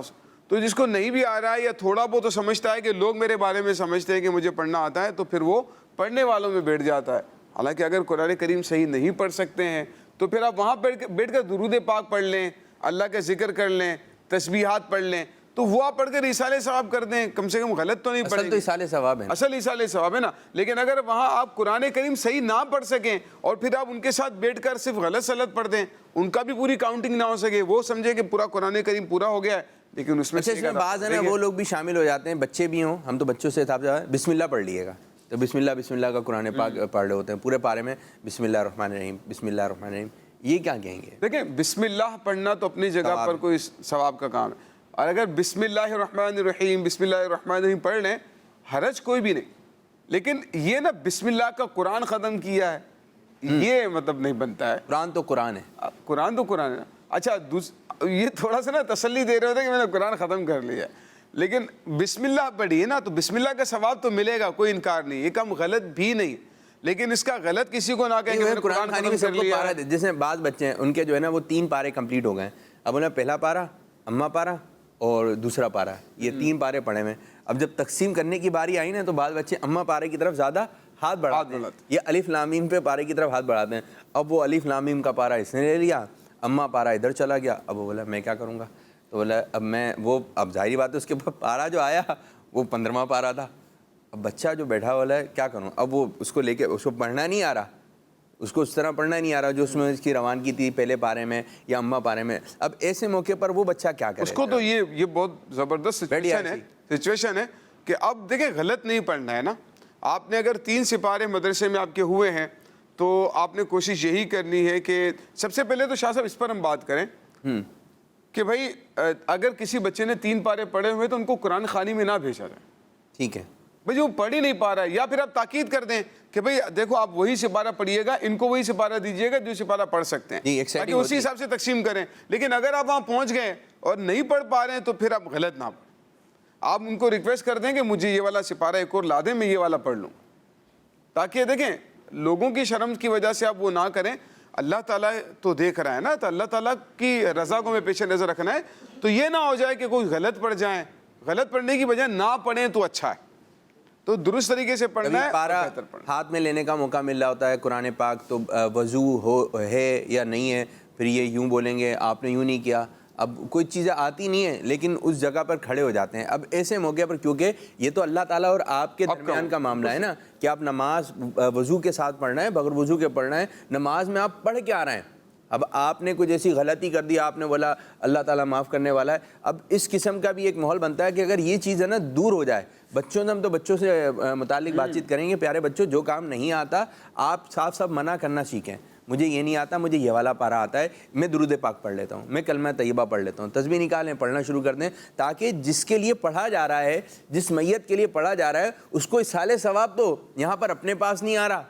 تو جس کو نہیں بھی آ رہا ہے یا تھوڑا بہت تو سمجھتا ہے کہ لوگ میرے بارے میں سمجھتے ہیں کہ مجھے پڑھنا آتا ہے, تو پھر وہ پڑھنے والوں میں بیٹھ جاتا ہے. حالانکہ اگر قرآن کریم صحیح نہیں پڑھ سکتے ہیں تو پھر آپ وہاں بیٹھ کر درود پاک پڑھ لیں, اللہ کا ذکر کر لیں, تسبیحات پڑھ لیں, تو وہ آپ پڑھ کر ایصال ثواب کر دیں, کم سے کم غلط تو نہیں پڑھیں گے. تو ایصال ثواب ہے, اصل ایصال ثواب ہے نا. لیکن اگر وہاں آپ قرآن کریم صحیح نہ پڑھ سکیں اور پھر آپ ان کے ساتھ بیٹھ کر صرف غلط سلط پڑھ دیں, ان کا بھی پوری کاؤنٹنگ نہ ہو سکے, وہ سمجھے کہ پورا قرآن کریم پورا ہو گیا ہے, لیکن اس میں بعض ہے نا وہ لوگ بھی شامل ہو جاتے ہیں, بچے بھی ہوں, ہم تو بچوں سے حساب سے بسم اللہ پڑھ لیے گا, تو بسم اللہ کا قرآن پاک پڑھ رہے ہوتے ہیں پورے پارے میں, بسم اللہ الرحمن الرحیم بسم اللہ الرحمن الرحیم, یہ کیا کہیں گے؟ دیکھیں بسم اللہ پڑھنا تو اپنی جگہ پر کوئی ثواب کا کام ہے. اور اگر بسم اللہ الرحمن الرحیم بسم اللہ الرحمن الرحیم پڑھ لیں حرج کوئی بھی نہیں. لیکن یہ نا بسم اللہ کا قرآن ختم کیا ہے یہ مطلب نہیں بنتا ہے. قرآن تو قرآن ہے. قرآن تو قرآن ہے. اچھا یہ تھوڑا سا نا تسلی دے رہے ہوتے کہ میں نے قرآن ختم کر لیا, لیکن بسم اللہ پڑھی نا تو بسم اللہ کا ثواب تو ملے گا, کوئی انکار نہیں, یہ کام غلط بھی نہیں, لیکن اس کا غلط کسی کو نہ کہیں کہ میں نے قرآن خانی میں ختم سب کر کو لیا. پارا جس میں بعض بچے ہیں ان کے جو ہے نا وہ 3 پارے کمپلیٹ ہو گئے ہیں. اب انہیں پہلا پارا, اماں پارا اور دوسرا پارا, یہ 3 پارے پڑھے ہوئے. اب جب تقسیم کرنے کی باری آئی نا تو بعض بچے اماں پارے کی طرف زیادہ ہاتھ بڑھاتے ہیں, یہ الف لام میم پہ پارے کی طرف ہاتھ بڑھاتے ہیں. اب وہ الف لام میم کا پارا اس نے لے لیا, اماں پارا ادھر چلا گیا. اب وہ بولا میں کیا کروں گا, تو بولا اب میں وہ اب ظاہری بات ہے اس کے پارا جو آیا وہ 15واں پارا تھا. اب بچہ جو بیٹھا والا ہے کیا کروں, اب وہ اس کو لے کے اس کو پڑھنا نہیں آ رہا, اس کو اس طرح پڑھنا نہیں آ رہا جو اس میں اس کی روانگی تھی پہلے پارے میں یا اماں پارے میں. اب ایسے موقع پر وہ بچہ کیا کرے؟ اس کو تو یہ بہت زبردست سچویشن ہے کہ اب دیکھیں غلط نہیں پڑھنا ہے نا. آپ نے اگر 3 سپارے مدرسے میں آپ کے ہوئے ہیں تو آپ نے کوشش یہی کرنی ہے کہ سب سے پہلے تو شاہ صاحب اس پر ہم بات کریں کہ بھائی اگر کسی بچے نے 3 پارے پڑھے ہوئے تو ان کو قرآن خوانی میں نہ بھیجا جائے. ٹھیک ہے بھائی وہ پڑھ ہی نہیں پا رہا ہے, یا پھر آپ تاکید کر دیں کہ بھائی دیکھو آپ وہی سپارہ پڑھیے گا, ان کو وہی سپارہ دیجیے گا جو سپارہ پڑھ سکتے ہیں, تاکہ اسی حساب سے تقسیم کریں. لیکن اگر آپ وہاں پہنچ گئے اور نہیں پڑھ پا رہے ہیں تو پھر آپ غلط نہ پڑھیں. آپ ان کو ریکویسٹ کر دیں کہ مجھے یہ والا سپارہ ایک اور لا دیں, میں یہ والا پڑھ لوں, تاکہ دیکھیں لوگوں کی شرم کی وجہ سے آپ وہ نہ کریں. اللہ تعالیٰ تو دیکھ رہا ہے نا, تو اللہ تعالیٰ کی رضا کو میں پیش نظر رکھنا ہے. تو یہ نہ ہو جائے کہ کوئی غلط پڑھ جائیں, غلط پڑھنے کی بجائے نہ پڑھیں تو اچھا ہے. تو درست طریقے سے پڑھنا ہے, پارا ہاتھ میں لینے کا موقع مل رہا ہوتا ہے قرآن پاک, تو وضو ہے یا نہیں ہے, پھر یہ یوں بولیں گے آپ نے یوں نہیں کیا. اب کوئی چیزیں آتی نہیں ہیں لیکن اس جگہ پر کھڑے ہو جاتے ہیں. اب ایسے موقع پر کیونکہ یہ تو اللہ تعالیٰ اور آپ کے درمیان کا معاملہ ہے نا, کہ آپ نماز وضو کے ساتھ پڑھنا ہے, بغیر وضو کے پڑھنا ہے, نماز میں آپ پڑھ کے آ رہے ہیں. اب آپ نے کچھ ایسی غلطی کر دی, آپ نے بولا اللہ تعالیٰ معاف کرنے والا ہے. اب اس قسم کا بھی ایک ماحول بنتا ہے کہ اگر یہ چیز ہے نا دور ہو جائے, بچوں سے ہم تو بچوں سے متعلق بات چیت کریں گے, پیارے بچوں جو کام نہیں آتا آپ صاف صاف منع کرنا سیکھیں. مجھے یہ نہیں آتا, مجھے یہ والا پارا آتا ہے, میں درود پاک پڑھ لیتا ہوں, میں کلمہ طیبہ پڑھ لیتا ہوں, تسبیح نکالیں پڑھنا شروع کر دیں, تاکہ جس کے لیے پڑھا جا رہا ہے, جس میت کے لیے پڑھا جا رہا ہے, اس کو اصحال ثواب تو یہاں پر اپنے پاس نہیں آ رہا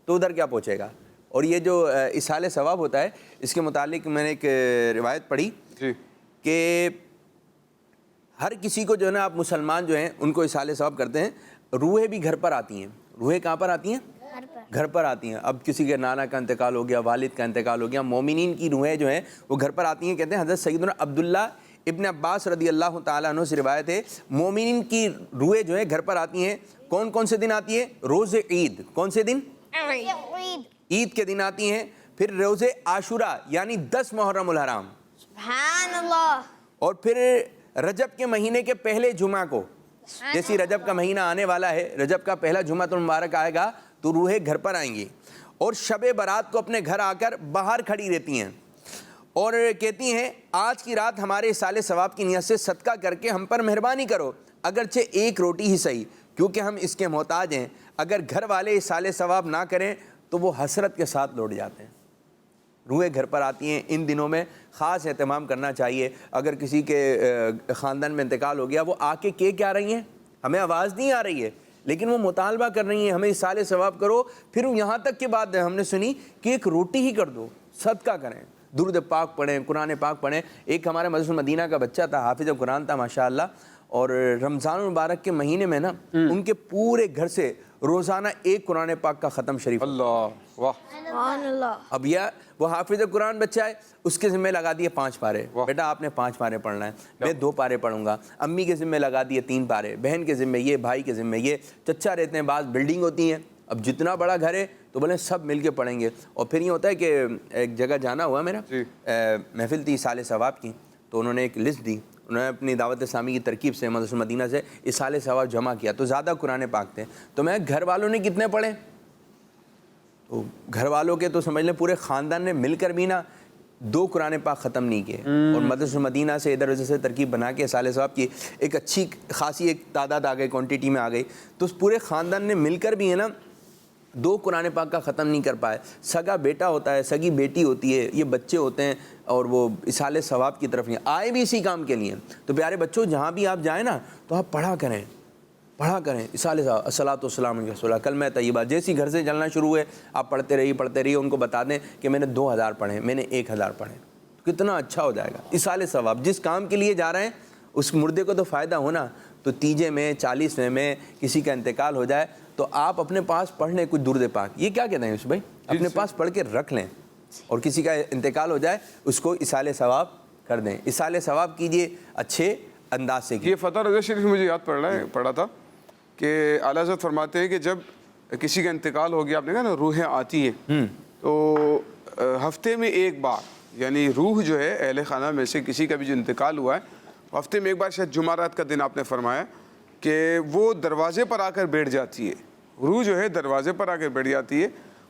تو ادھر کیا پہنچے گا. اور یہ جو اصحال ثواب ہوتا ہے اس کے متعلق میں نے ایک روایت پڑھی کہ ہر کسی کو جو ہے نا آپ مسلمان جو ہیں ان کو اصحال ثواب کرتے ہیں. روحیں بھی گھر پر آتی ہیں. روحیں کہاں پر آتی ہیں؟ گھر پر آتی ہیں. اب کسی کے نانا کا انتقال ہو گیا, والد کا انتقال ہو گیا, مومنین کی روحیں جو ہیں وہ گھر پر آتی ہیں. کہتے ہیں حضرت سیدنا عبداللہ ابن عباس رضی اللہ تعالیٰ عنہ سے روایت ہے, مومنین کی روحیں جو ہیں گھر پر آتی ہیں. کون کون سے دن آتی ہے؟ روز عید. کون سے دن؟ عید کے دن آتی ہیں. پھر روز عاشورہ یعنی 10 محرم الحرام, سبحان اللہ, اور پھر رجب کے مہینے کے پہلے جمعہ کو, جیسی رجب کا مہینہ آنے والا ہے, رجب کا پہلا جمعہ تو مبارک آئے گا تو روحیں گھر پر آئیں گی. اور شب برات کو اپنے گھر آ کر باہر کھڑی رہتی ہیں اور کہتی ہیں آج کی رات ہمارے اصحال ثواب کی نیت سے صدقہ کر کے ہم پر مہربانی کرو, اگرچہ ایک روٹی ہی صحیح, کیونکہ ہم اس کے محتاج ہیں. اگر گھر والے اصحال ثواب نہ کریں تو وہ حسرت کے ساتھ لوٹ جاتے ہیں. روحیں گھر پر آتی ہیں. ان دنوں میں خاص اہتمام کرنا چاہیے. اگر کسی کے خاندان میں انتقال ہو گیا, وہ آ کے کیا رہی ہیں, ہمیں آواز نہیں آ رہی ہے لیکن وہ مطالبہ کر رہی ہیں ہمیں اصحال ثواب کرو. پھر یہاں تک کی بات ہم نے سنی کہ ایک روٹی ہی کر دو, صدقہ کریں, درود پاک پڑھیں, قرآن پاک پڑھیں. ایک ہمارے مدرسہ مدینہ کا بچہ تھا, حافظ قرآن تھا ماشاءاللہ, اور رمضان المبارک کے مہینے میں نا ان کے پورے گھر سے روزانہ ایک قرآن پاک کا ختم شریف. اللہ واہ. سبحان اللہ. اب وہ حافظ قرآن بچہ ہے, اس کے ذمہ لگا دیے 5 پارے, بیٹا آپ نے 5 پارے پڑھنا ہے, میں 2 پارے پڑھوں گا. امی کے ذمہ لگا دیے 3 پارے, بہن کے ذمہ یہ, بھائی کے ذمہ یہ. چچا رہتے ہیں, بعض بلڈنگ ہوتی ہیں, اب جتنا بڑا گھر ہے تو بولیں سب مل کے پڑھیں گے. اور پھر یہ ہوتا ہے کہ ایک جگہ جانا ہوا میرا, محفل تھی اصحال ثواب کی, تو انہوں نے ایک لسٹ دی, انہوں نے اپنی دعوت اسلامی کی ترکیب سے مدرسہ مدینہ سے اصحال ثواب جمع کیا, تو زیادہ قرآن پاک تھے. تو میں گھر والوں نے کتنے پڑھے, تو گھر والوں کے تو سمجھ لیں پورے خاندان نے مل کر بھی نا 2 قرآن پاک ختم نہیں کیے. اور مدرسہ مدینہ سے ادھر ادھر سے ترکیب بنا کے اصحال ثواب کی ایک اچھی خاصی ایک تعداد آ گئی, کوانٹٹی میں آ گئی. تو اس پورے خاندان نے مل کر بھی ہے نا 2 قرآن پاک کا ختم نہیں کر پائے. سگا بیٹا ہوتا ہے, سگی بیٹی ہوتی ہے, یہ بچے ہوتے ہیں, اور وہ اصال ثواب کی طرف نہیں آئے بھی اسی کام کے لیے. تو پیارے بچوں جہاں بھی آپ جائیں نا تو آپ پڑھا کریں اصال ثواب الصلاۃ والسلام علیہ رسول اللہ کلمہ طیبہ. جیسی گھر سے چلنا شروع ہوئے آپ پڑھتے رہیے. ان کو بتا دیں کہ میں نے 2000 پڑھے, میں نے 1000 پڑھے, کتنا اچھا ہو جائے گا. اصال ثواب جس کام کے لیے جا رہے ہیں اس مردے کو تو فائدہ ہونا. تو 30 میں 40 میں کسی کا انتقال ہو جائے تو آپ اپنے پاس پڑھ لیں کچھ درود پاک. یہ کیا کہتے ہیں یوسف بھائی, اپنے پاس پڑھ کے رکھ لیں, اور کسی کا انتقال ہو جائے اس کو اصال ثواب کر دیں. اصال ثواب کیجئے اچھے انداز سے. یہ فتح رضا شریف مجھے یاد پڑا تھا کہ اعلیٰ حضرت فرماتے ہیں کہ جب کسی کا انتقال ہو گیا, آپ نے کہا نا روحیں آتی ہیں, تو ہفتے میں ایک بار, یعنی روح جو ہے اہل خانہ میں سے کسی کا بھی جو انتقال ہوا ہے, ہفتے میں ایک بار, شاید جمعرات کا دن آپ نے فرمایا, کہ وہ دروازے پر آ کر بیٹھ جاتی ہے. روح جو ہے دروازے پر آ کر بیٹھ جاتی ہے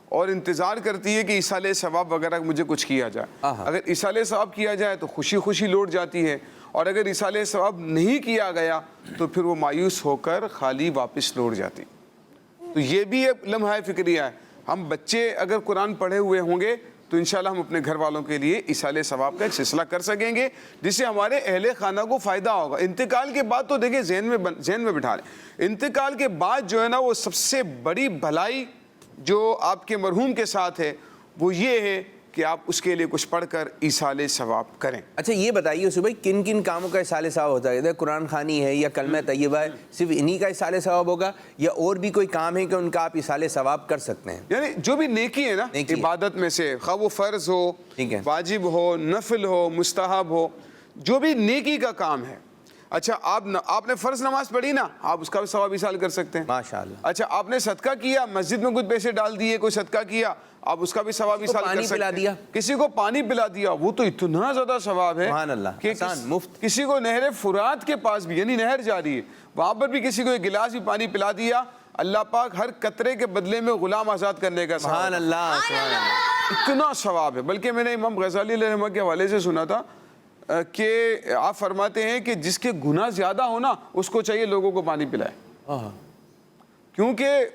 اور انتظار کرتی ہے کہ اصال ثواب وغیرہ مجھے کچھ کیا جائے. اگر اصال ثواب کیا جائے تو خوشی خوشی لوٹ جاتی ہے, اور اگر اصال ثواب نہیں کیا گیا تو پھر وہ مایوس ہو کر خالی واپس لوٹ جاتی. تو یہ بھی ایک لمحہ فکریہ ہے. ہم بچے اگر قرآن پڑھے ہوئے ہوں گے تو انشاءاللہ ہم اپنے گھر والوں کے لیے اصال ثواب کا ایک سلسلہ کر سکیں گے, جس سے ہمارے اہل خانہ کو فائدہ ہوگا. انتقال کے بعد تو دیکھیں ذہن میں بٹھا لیں, انتقال کے بعد جو ہے نا وہ سب سے بڑی بھلائی جو آپ کے مرحوم کے ساتھ ہے وہ یہ ہے کہ آپ اس کے لیے کچھ پڑھ کر اصال ثواب کریں. اچھا یہ بتائیے یوسف بھائی کن کن کاموں کا اصال ثواب ہوتا ہے؟ قرآن خوانی ہے یا کلمہ طیبہ ہے, صرف انہی کا اصال ثواب ہوگا یا اور بھی کوئی کام ہے کہ ان کا آپ اصال ثواب کر سکتے ہیں؟ یعنی جو بھی نیکی ہے نا عبادت میں سے, خواہ وہ فرض ہو, واجب ہو, نفل ہو, مستحب ہو, جو بھی نیکی کا کام ہے. اچھا آپ نے فرض نماز پڑھی نا, آپ اس کا بھی ثواب اصال کر سکتے ہیں ماشاءاللہ. اچھا آپ نے صدقہ کیا, مسجد میں کچھ پیسے ڈال دیے, کوئی صدقہ کیا, آپ اس کا بھی ثواب اصال کر سکتے ہیں. کسی کو پانی پلا دیا, وہ تو اتنا زیادہ ثواب ہے سبحان اللہ, کہ مفت. کسی کو نہر فرات کے پاس بھی, یعنی نہر جاری ہے, وہاں پر بھی کسی کو ایک گلاس بھی پانی پلا دیا, اللہ پاک ہر قطرے کے بدلے میں غلام آزاد کرنے کا ثواب. سبحان اللہ, سبحان اللہ, اتنا ثواب ہے. بلکہ میں نے امام غزالی علیہ رحمہ کے حوالے سے سنا تھا کہ آپ فرماتے ہیں کہ جس کے گناہ زیادہ ہونا اس کو چاہیے لوگوں کو پانی پلائے, کیونکہ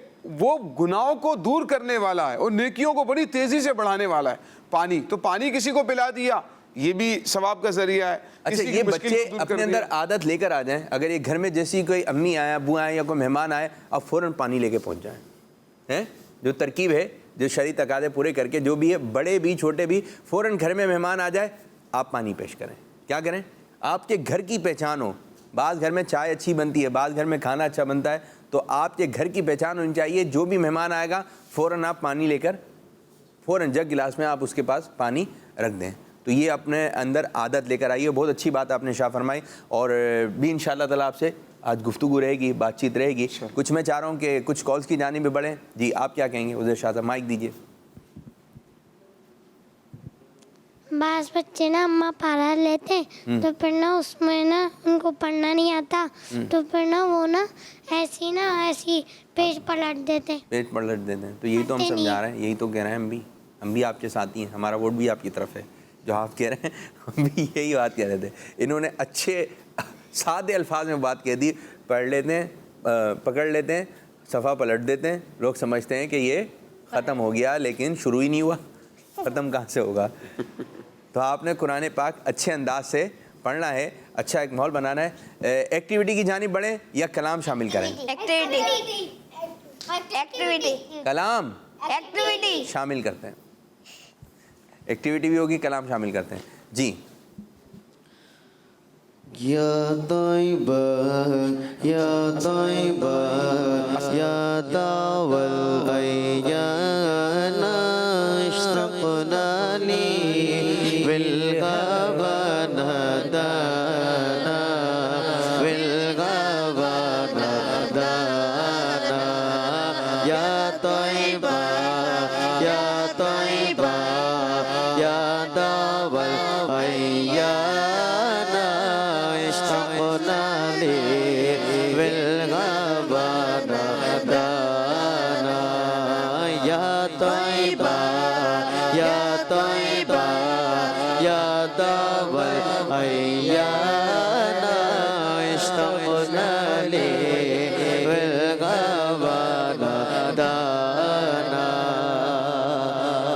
وہ گناہوں کو دور کرنے والا ہے اور نیکیوں کو بڑی تیزی سے بڑھانے والا ہے. پانی تو پانی کسی کو پلا دیا, یہ بھی ثواب کا ذریعہ ہے. اچھا یہ بچے اپنے اندر عادت لے کر آ جائیں, اگر ایک گھر میں جیسی کوئی امی آئے, ابو آئے یا کوئی مہمان آئے, آپ فوراً پانی لے کے پہنچ جائیں. جو ترکیب ہے, جو شرعی تقاضے پورے کر کے, جو بھی ہے, بڑے بھی چھوٹے بھی, فوراً گھر میں مہمان آ جائے آپ پانی پیش کریں. کیا کریں, آپ کے گھر کی پہچان ہو. بعض گھر میں چائے اچھی بنتی ہے, بعض گھر میں کھانا اچھا بنتا ہے, تو آپ کے گھر کی پہچان ہونی چاہیے. جو بھی مہمان آئے گا فوراً آپ پانی لے کر, فوراً جگ گلاس میں آپ اس کے پاس پانی رکھ دیں. تو یہ اپنے اندر عادت لے کر آئیے. بہت اچھی بات آپ نے شاہ فرمائی, اور بھی انشاءاللہ تعالیٰ آپ سے آج گفتگو رہے گی, بات چیت رہے گی. کچھ میں چاہ رہا ہوں کہ کچھ کالز کی جانب میں بڑھیں. جی آپ کیا کہیں گے عزیر شاہ صاحب, مائک دیجیے. بعض بچے نا اماں پارا لیتے ہیں تو پھر نا اس میں نا ان کو پڑھنا نہیں آتا, تو پھر نا وہ نا ایسی پیٹ پلٹ دیتے ہیں. تو یہی تو ہم سمجھا رہے ہیں, یہی تو کہہ رہے ہیں. ہم بھی آپ کے ساتھ ہی ہیں, ہمارا ووٹ بھی آپ کی طرف ہے. جو آپ کہہ رہے ہیں ہم بھی یہی بات کہہ رہے تھے. انہوں نے اچھے سادے الفاظ میں بات کہہ دی. پڑھ لیتے ہیں, پکڑ لیتے ہیں, صفحہ پلٹ دیتے ہیں, لوگ سمجھتے ہیں کہ یہ ختم ہو گیا, لیکن شروع ہی نہیں ہوا. ختم کہاں سے ہوگا؟ تو آپ نے قرآن پاک اچھے انداز سے پڑھنا ہے, اچھا ایک ماحول بنانا ہے. ایکٹیویٹی کی جانب بڑھیں یا کلام شامل کریں؟ کلام شامل کرتے ہیں. ایکٹیویٹی بھی ہوگی, کلام شامل کرتے ہیں. جی یا طیبہ یا طیبہ یا داول ایان اشتقنا لی بالغابان دانا بالغابان دانا یا طیبہ یا طیبہ یا داول ایان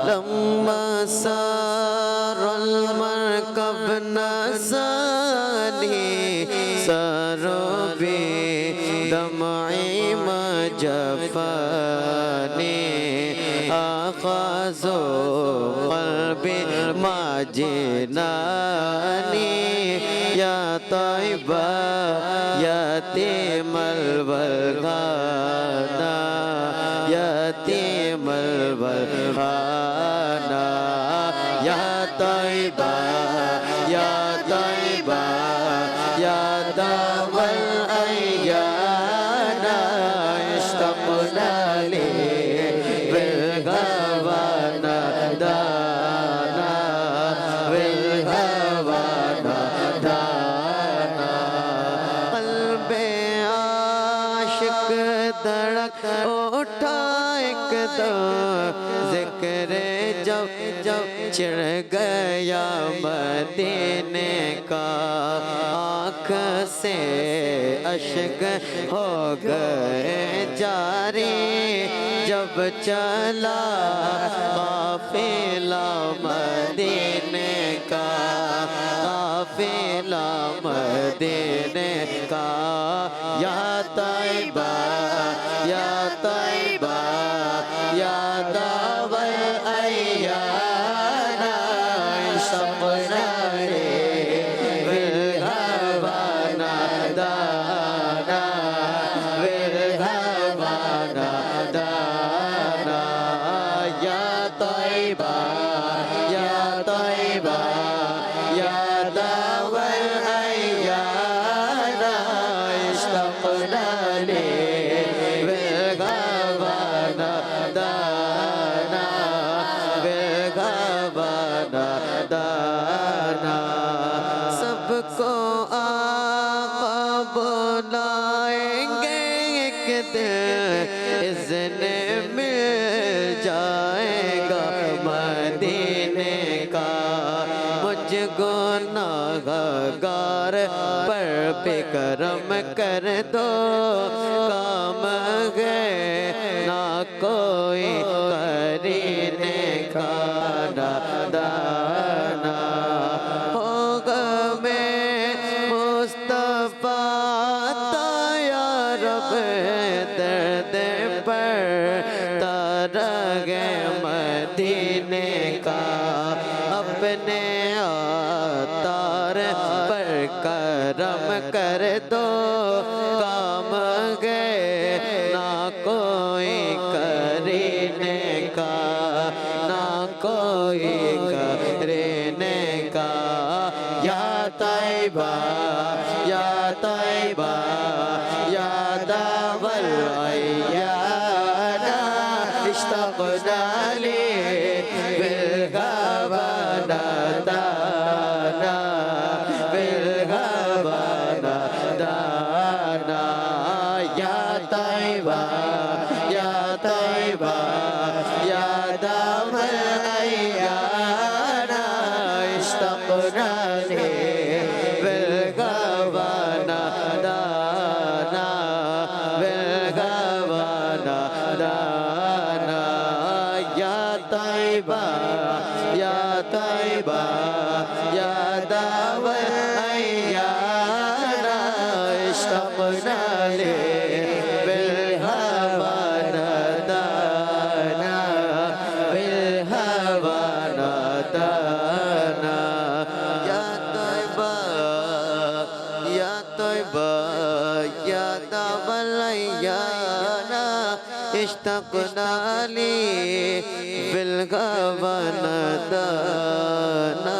لما سار المر دمعی مجفانی آغاز قلبی مجنانی یا طیبہ یتیم الولغانا یتیم الولغانا یا طیبہ یا طیبہ یا دام الایانا اشتقنا لی بالغوانا دانا بالغوانا دانا قلب عاشق دھڑک اٹھا ایک دم ذکر جب جب چڑھ گیا مدینے کا آنکھ سے اشک ہو گئے جاری جب چلا قافلہ مدینے کا قافلہ مدینے کا یا طیبہ یا طیبہ یا دام الایانا اشتقنا بالغوانا دانا بالغوانا دانا یا طیبہ یا طیبہ یا دام الایانا اشتقنا بالغوانا دانا بالغوانا دانا سب کو آقا بلائیں گے ایک دن اذن مل جائے گا مدینے کا مجھ گناہگار پر بھی کرم کر دو کام گئے نہ کوئی قرینے کا دانا ہوگا میں مصطفیٰ تو یا رب درد پر تارگ مدینے کا اپنے آتار پر کرم کر دو کام گئے نہ کوئی کرینے کا نہ کوئی کرینے کا یا طیبہ یا طیبہ یا دام الایانا اشتقنا لی بالغوانا دانا بالغوانا دانا یا طیبہ یا طیبہ یا دام الایانا اشتقنا لی بالغوانا دانا بالغوانا دانا یا طیبہ یا طیبہ یا دام الایانا اشتقنا لی بالغوانا دانا بالغوانا دانا یا طیبہ یا طیبہ یا دام الایانا اشتقنا لی بالغوانا دانا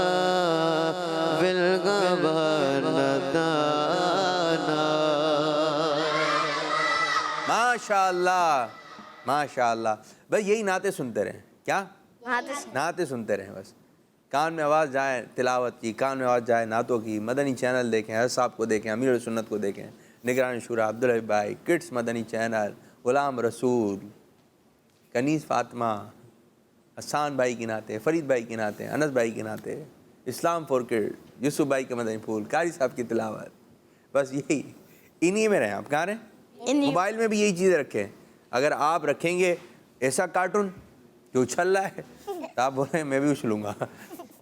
بالغوانا دانا ماشاءاللہ ماشاءاللہ. بس یہی نعتیں سنتے رہیں. کیا نعتیں سنتے رہیں بس. کان میں آواز جائے تلاوت کی, کان میں آواز جائے نعتوں کی. مدنی چینل دیکھیں, حضرت صاحب کو دیکھیں, امیر سنت کو دیکھیں, نگران شورا, عبدالحبیب بھائی, کڈس مدنی چینل, غلام رسول, کنیز فاطمہ, حسان بھائی کی نعتیں, فرید بھائی کی نعتیں, انس بھائی کی نعتیں, اسلام فور کڈ, یوسف بھائی کے مدنی پھول, قاری صاحب کی تلاوت. بس یہی انہی میں رہیں. آپ کہاں رہیں؟ موبائل میں بھی یہی چیزیں رکھیں. اگر آپ رکھیں گے ایسا کارٹون جو اچھل رہا ہے تو آپ بولیں میں بھی اچھلوں گا,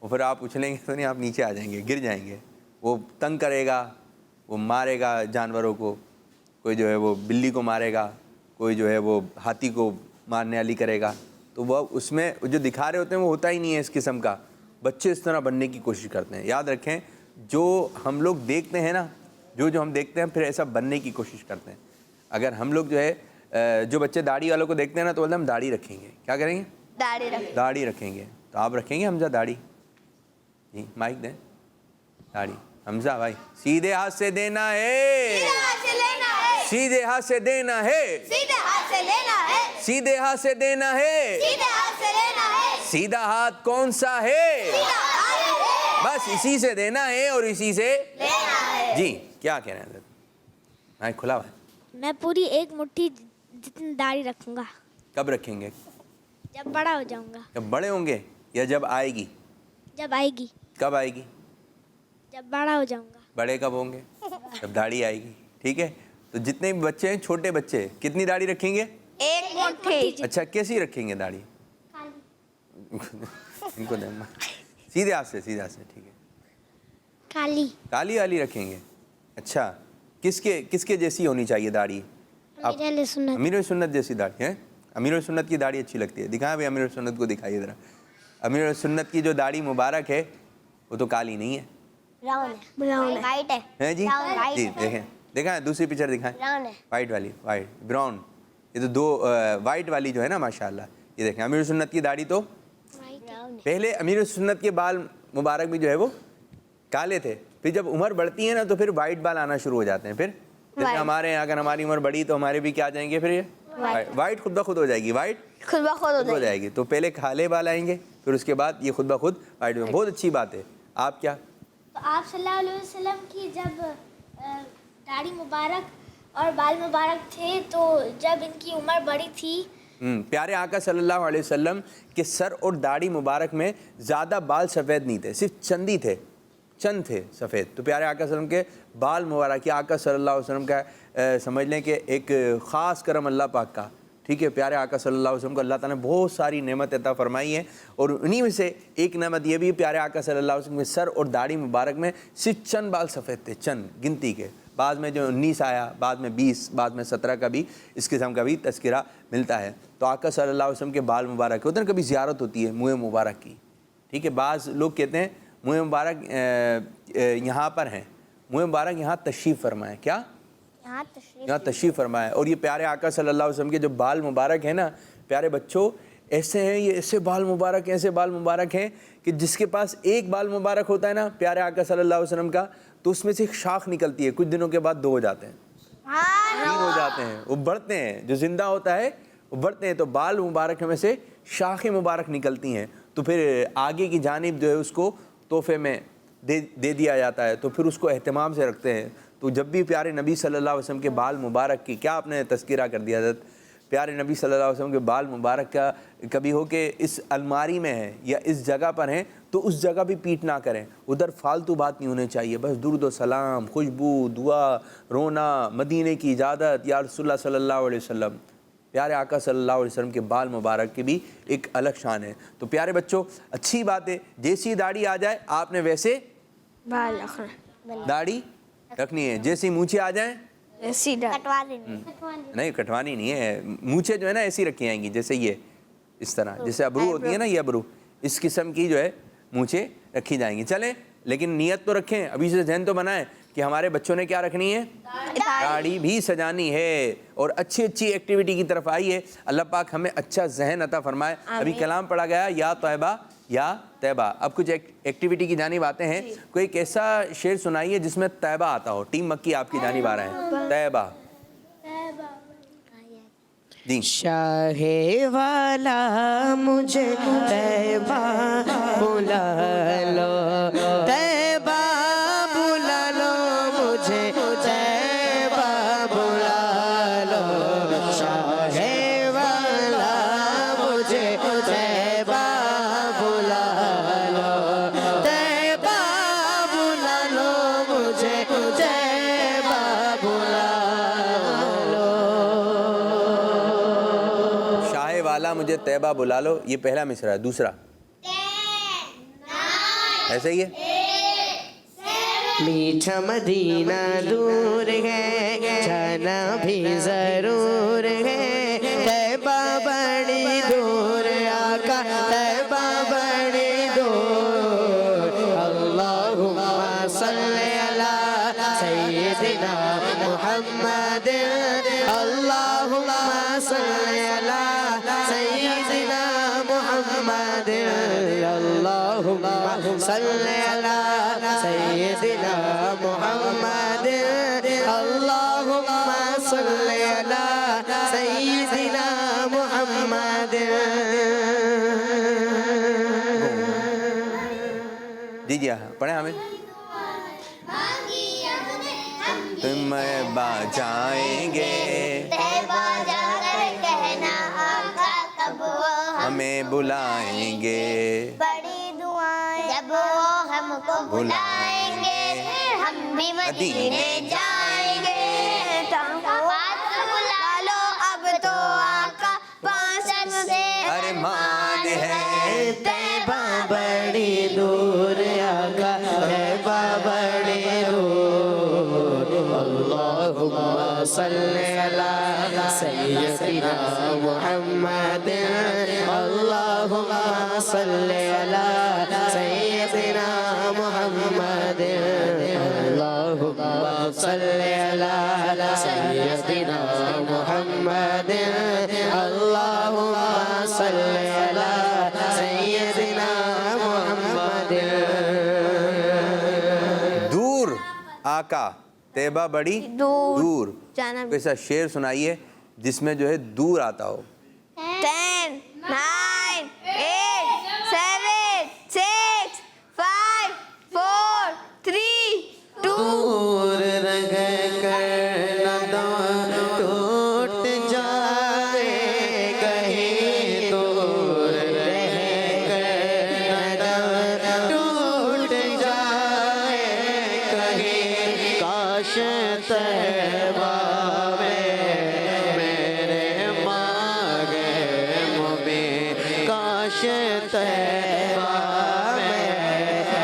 اور پھر آپ اچھلیں گے تو نہیں, آپ نیچے آ جائیں گے, گر جائیں گے. وہ تنگ کرے گا, وہ مارے گا جانوروں کو, کوئی جو ہے وہ بلی کو مارے گا, کوئی جو ہے وہ ہاتھی کو مارنے والی کرے گا, تو وہ اس میں جو دکھا رہے ہوتے ہیں وہ ہوتا ہی نہیں ہے اس قسم کا. بچے اس طرح بننے کی کوشش کرتے ہیں. یاد رکھیں جو ہم لوگ دیکھتے ہیں نا, جو ہم دیکھتے ہیں پھر ایسا بننے کی کوشش کرتے ہیں. اگر ہم لوگ جو ہے جو بچے داڑھی والوں کو دیکھتے ہیں نا تو بولتے ہیں ہم داڑھی رکھیں گے. کیا کریں گے؟ داڑھی رکھیں گے. تو آپ رکھیں گے حمزہ داڑھی؟ جی مائک دیں. داڑھی حمزہ بھائی سیدھے ہاتھ سے دینا ہے, سیدھے ہاتھ سے دینا ہے, سیدھے ہاتھ سے دینا ہے. سیدھا ہاتھ کون سا ہے؟ بس اسی سے دینا ہے اور اسی سے جی. کیا کہہ رہے ہیں؟ مائک کھلا ہوا ہے. میں پوری ایک مٹھی جتنی داڑھی رکھوں گا. کب رکھیں گے؟ جب بڑا ہو جاؤں گا. جب بڑے ہوں گے یا جب آئے گی؟ جب آئے گی. کب آئے گی؟ جب بڑا ہو جاؤں گا. بڑے کب ہوں گے؟ جب داڑھی آئے گی. ٹھیک ہے, تو جتنے بھی بچے ہیں چھوٹے بچے کتنی داڑھی رکھیں گے؟ ایک مٹھی. اچھا کیسی رکھیں گے داڑھی؟ ان کو دیں سیدھے ہاتھ سے, سیدھے ہاتھ سے. ٹھیک ہے, کالی. کالی والی رکھیں گے. اچھا کس کے جیسی ہونی چاہیے داڑھی؟ امیر سنت جیسی داڑھی ہے. امیر سنت کی داڑھی اچھی لگتی ہے. دکھائیں بھائی امیر سنت کو دکھائیے ذرا. امیر سنت کی جو داڑھی مبارک ہے وہ تو کالی نہیں ہے, ہے جی. جی دیکھیں, دیکھیں دوسری پکچر دکھائیں. وائٹ والی, وائٹ براؤن. یہ تو دو وائٹ والی جو ہے نا ماشاءاللہ. یہ دیکھیں امیر سنت کی داڑھی تو پہلے امیر سنت کے بال مبارک بھی جو ہے وہ کالے تھے, پھر جب عمر بڑھتی ہے نا تو پھر وائٹ بال آنا شروع ہو جاتے ہیں. پھر جیسے ہمارے یہاں اگر ہماری عمر بڑھی تو ہمارے بھی کیا آ جائیں گے, پھر یہ وائٹ خود بخود ہو جائے گی. وائٹ خود بخود ہو جائے گی. تو پہلے کالے بال آئیں گے پھر اس کے بعد یہ خود بخود وائٹ. بہت اچھی بات ہے. آپ کیا؟ تو آپ صلی اللہ علیہ وسلم کی جب داڑھی مبارک اور بال مبارک تھے تو جب ان کی عمر بڑی تھی, پیارے آقا صلی اللہ علیہ وسلم کے سر اور داڑھی مبارک میں زیادہ بال سفید نہیں تھے, صرف چند ہی تھے, چند تھے سفید. تو پیارے آقا صلی اللہ علیہ وسلم کے بال مبارک کی آقا صلی اللہ علیہ وسلم کا سمجھ لیں کہ ایک خاص کرم اللہ پاک کا. ٹھیک ہے, پیارے آقا صلی اللہ علیہ وسلم کو اللہ تعالیٰ نے بہت ساری نعمت عطا فرمائی ہے, اور انہی میں سے ایک نعمت یہ بھی پیارے آقا صلی اللہ علیہ وسلم کے سر اور داڑھی مبارک میں صرف چند بال سفید تھے, چند گنتی کے. بعد میں جو 19 آیا, بعد میں 20, بعد میں 17 کا بھی اس قسم کا بھی تذکرہ ملتا ہے. تو آقا صلی اللہ علیہ وسلم کے بال مبارک ہوتے ہیں, کبھی زیارت ہوتی ہے منہ مبارک کی. ٹھیک ہے, بعض لوگ کہتے ہیں منہ مبارک یہاں پر ہیں, منہ مبارک یہاں تشریف فرمائے. کیا یہاں تشریف فرمائے. اور یہ پیارے آقا صلی اللہ علیہ وسلم کے جو بال مبارک ہیں نا پیارے بچوں, ایسے ہیں, یہ ایسے بال مبارک ہیں, ایسے بال مبارک ہیں کہ جس کے پاس ایک بال مبارک ہوتا ہے نا پیارے آقا صلی اللہ علیہ وسلم کا, تو اس میں سے ایک شاخ نکلتی ہے, کچھ دنوں کے بعد 2 ہو جاتے ہیں, 3 ہو جاتے ہیں, وہ بڑھتے ہیں. جو زندہ ہوتا ہے وہ بڑھتے ہیں. تو بال مبارک میں سے شاخیں مبارک نکلتی ہیں, تو پھر آگے کی جانب جو ہے اس کو تحفے میں دے دیا جاتا ہے. تو پھر اس کو اہتمام سے رکھتے ہیں. تو جب بھی پیارے نبی صلی اللہ علیہ وسلم کے بال مبارک کی, کیا آپ نے تذکرہ کر دیا حضرت, پیارے نبی صلی اللہ علیہ وسلم کے بال مبارک کا کبھی ہو کہ اس الماری میں ہے یا اس جگہ پر ہیں تو اس جگہ بھی پیٹ نہ کریں, ادھر فالتو بات نہیں ہونے چاہیے. بس درود و سلام, خوشبو, دعا, رونا, مدینے کی اجازت, یا رسول اللہ صلی اللہ علیہ وسلم. پیارے آقا صلی اللہ علیہ وسلم کے بال مبارک کی بھی ایک الگ شان ہے. تو پیارے بچوں اچھی بات ہے, جیسی داڑھی آ جائے آپ نے ویسے داڑھی رکھنی ہے, جیسی مونچھیں آ جائیں نہیں کٹوانی نہیں ہے. مونچھیں جو ہے نا ایسی رکھی جائیں گی جیسے یہ اس طرح, جیسے ابرو ہوتی ہے نا, یہ ابرو, اس قسم کی جو ہے مونچھیں رکھی جائیں گی. چلیں لیکن نیت تو رکھیں, ابھی سے ذہن تو بنائیں کہ ہمارے بچوں نے کیا رکھنی ہے, داڑھی بھی سجانی ہے. اور اچھی اچھی ایکٹیویٹی کی طرف آئیے, اللہ پاک ہمیں اچھا ذہن عطا فرمائے. ابھی کلام پڑھا گیا یا طیبہ یا طیبہ, اب کچھ ایکٹیویٹی کی جانب آتے ہیں. کوئی ایک ایسا شعر سنائیے جس میں طیبہ آتا ہو. ٹیم مکی آپ کی جانب آ رہا ہے. طیبہ جی. شاہ والا مجھے طیبہ بلا لو, طیبہ بلا لو, مجھے طیبہ بلا لو. شاہ والا مجھے طیبہ بلا لو, طیبہ بلا لو, مجھے طیبہ بلا لو. شاہ والا مجھے طیبہ بلا لو, یہ پہلا مصرع ہے. دوسرا ایسے ہی ہے. میٹھا مدینہ دور ہے جانا بھی ضرور ہے طیبہ بڑی دور آقا طیبہ بڑی دور اللہم صلی علی سیدنا محمد اللہم صلی علی سیدنا محمد اللہم صلی علی سیدنا محمد اللہم صلی علی سیدنا محمد. دیجیے پڑھیں ہمیں. تم بجائیں گے ہمیں بلائیں گے بڑی دعائیں جب وہ ہم کو بلائیں گے ہم بھی مدینے جائیں گے. بلا لو اب تو آقا پاس سے ارمان ہے طیبہ بڑی دور آقا طیبہ بڑی دور اللہم صلی علی سیدنا محمد اللہم صلی علی سیدنا محمد اللہم صلی علی سیدنا محمد اللہم صلی علی سیدنا محمد. دور آقا طیبہ بڑی دور. ایسا شعر سنائیے جس میں جو ہے دور آتا ہو. 10 9 8 7 6 5 4 3 2 دور رہ کر نہ ٹوٹ جائے کہیں دور رہ کر نہ ٹوٹ جائے کہیں کاش طیبہ میں میرے مانگے مبین کاش طیبہ میں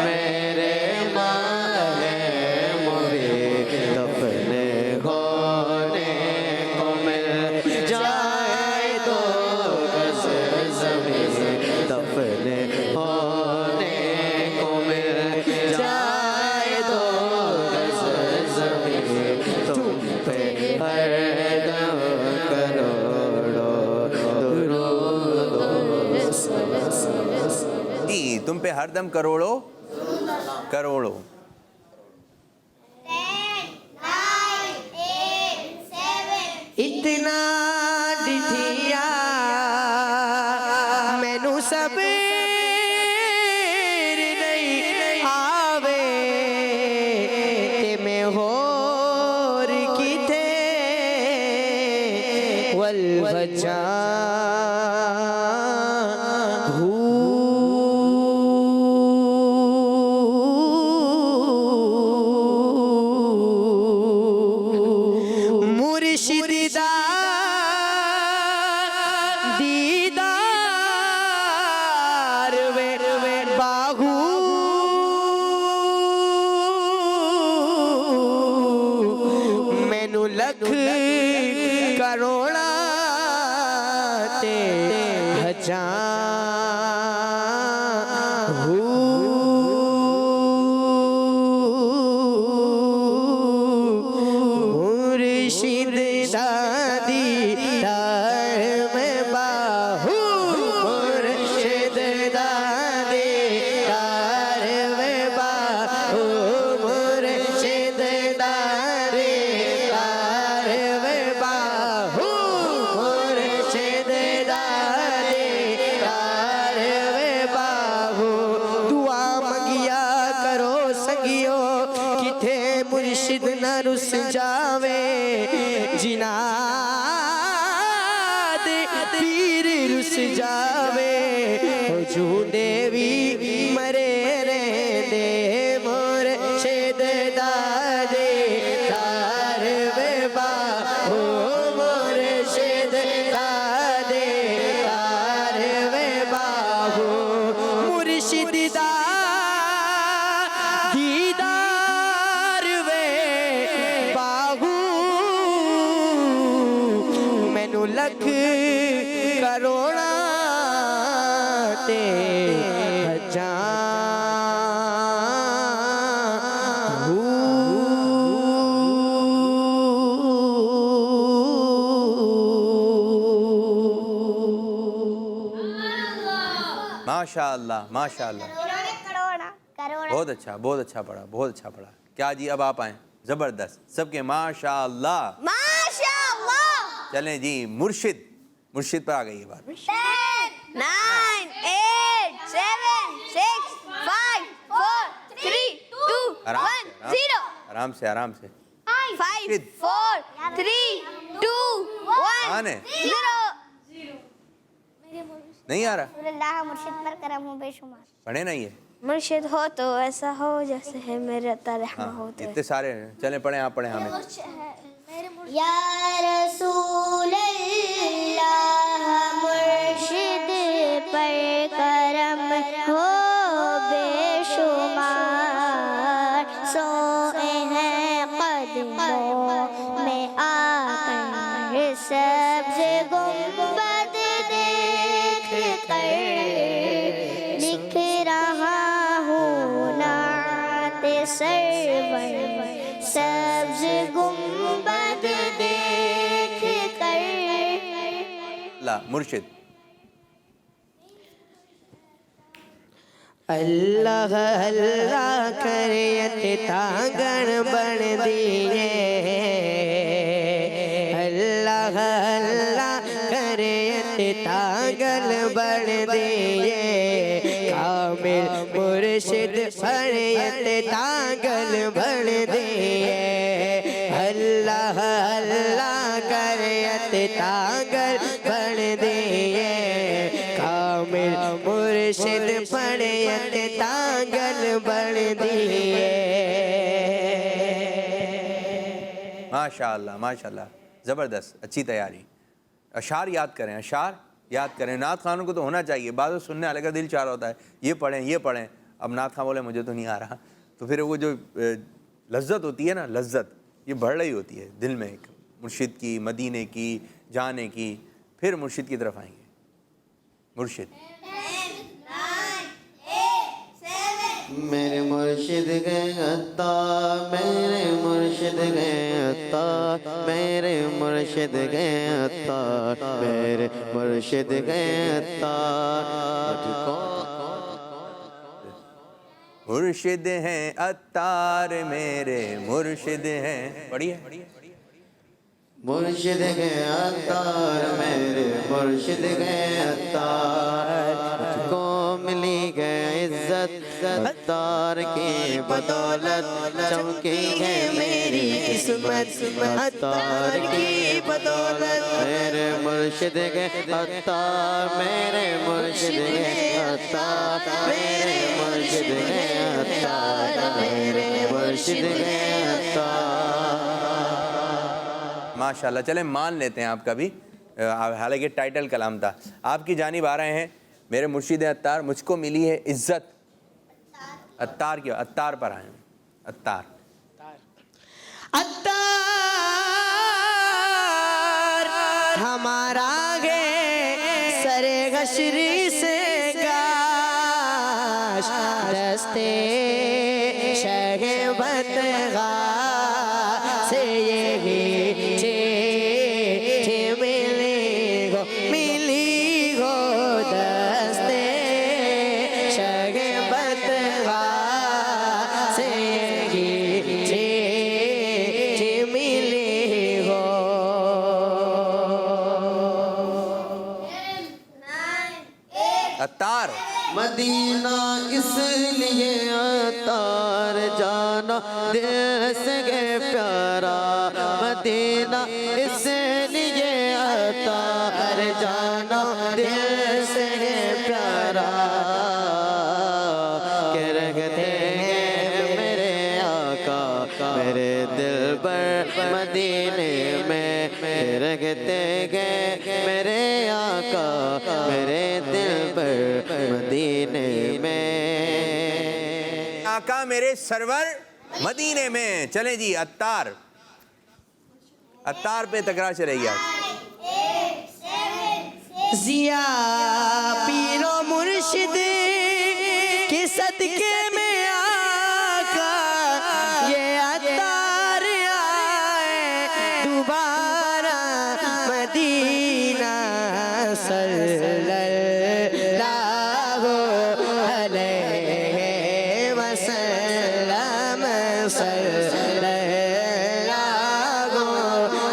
میرے مانگے مبین دفن ہونے کو مل جائے تو گز زمین دفن ہونے کو مل جائے تو گز زمین تم پہ ہر دم کروڑوں درود و سلام. جی تم پہ ہر دم کروڑوں کروڑوں. 10 9 8 7 اتنا ڈٹھیا مینوں صبر نہیں آوے تے میں ہور کیتے والوجہ مرشد دا دیدار وے باہو مینوں لکھ کروڑا تے ہزار مرشد دادی دار میں باہو مرشد دادی دار میں باہو مرشد دادی دار میں باہو مرشد دادی دار میں باہو. دعا منگیا کرو سنگیو کتھے مرشد نہ رس جاوے جناد پیر رس جاوے جھوٹے بھی مرے رہندے مرشد دادے دار وے باہو مرشد دادے دار وے باہو مرشد دا دیدار لکھ کروڑا تے ماشاء اللہ ماشاء اللہ، بہت اچھا پڑھا، بہت اچھا پڑھا. کیا جی اب آپ آئیں، زبردست سب کے ماشاء اللہ. چلیں جی مرشد پر آ گئی یہ بات. 10 9 8 7 6 5 4 3 2 1 0. آرام سے آرام سے. 5 4 3 2 1 0. نہیں آ رہا، اللہ مرشد پر کرم ہو بے شمار. پڑھے نا یہ مرشد ہو تو ایسا ہو جیسے ہے میرے عطا رحمہ ہو تو اتنے سارے ہیں. چلیں پڑھیں، آپ پڑھیں ہمیں. یا رسول اللہ مرشد پر کرم ہو بے شمار، سوئے ہیں قدموں میں آ کر سبز گنبد دیکھ کر، لکھ رہا ہوں نعت سرور سبز گنبد دیکھ کر. اللہ مرشد. اللہ اللہ کریت تاگن بن دیئے، اللہ اللہ کریت تاگن بن دیئے، کامل مرشد فریت تاگن بن دیئے، اللہ اللہ کریت تاگن بن دیئے، کامل مرشد فریت تاگن بن دیئے. ماشاء اللہ ماشاء اللہ، زبردست، اچھی تیاری. اشعار یاد کریں، اشعار یاد کریں. نعت خانوں کو تو ہونا چاہیے، بعض سننے والے کا دل چاہ رہا ہوتا ہے یہ پڑھیں یہ پڑھیں. اب نعت خان بولے مجھے تو نہیں آ رہا، تو پھر وہ جو لذت ہوتی ہے نا، لذت یہ بڑھ رہی ہوتی ہے دل میں، ایک مرشد کی، مدینے کی، جانے کی. پھر مرشد کی طرف آئیں گے. مرشد. میرے مرشد گئے عطا، میرے مرشد گئے عطا، میرے مرشد گئے عطا، میرے مرشد گئے عطا. مرشد ہیں عطار میرے مرشد ہیں. پڑھیے. مرشد گئے عطار، میرے مرشد گئے عطار، کو ملی گئے عزت عطار کی بدولت، چمکی ہے میری قسمت عطار کی بدولت. میرے مرشد گئے عطار، میرے مرشد گئے عطار، میرے مرشد گئے عطار، میرے مرشد گئے عطار. ماشاءاللہ. چلیں مان لیتے ہیں آپ کا بھی، حالانکہ ٹائٹل کلام تھا. آپ کی جانب آ رہے ہیں. میرے مرشد عطار، مجھ کو ملی ہے عزت. عطار کیا؟ عطار پر آئے ہیں. عطار. عطار ہمارا گے سر غشری سے گاش، دستے شہ بتغا سے یہی چھ ملی گو دستے شہ بتغا سے یہی چھ ملی گو. عطار. مدینہ اس لیے عطار جانا دل سے گئے پیارا، مدینہ اس لیے عطار جانا دل سے گئے پیارا، کہ رکھتے ہیں میرے آقا میرے دل پر مدینے میں، رکھتے گئے میرے آقا میرے دل پر مدینے میں. آقا میرے سرور مدینے میں. چلیں جی عطار. عطار پہ تکرار چلے گی. ضیا پیر و مرشد کے صدقے میں آقا یہ عطار آئے دوبارہ مدینہ صلی اللہ علیہ وسلم صلی اللہ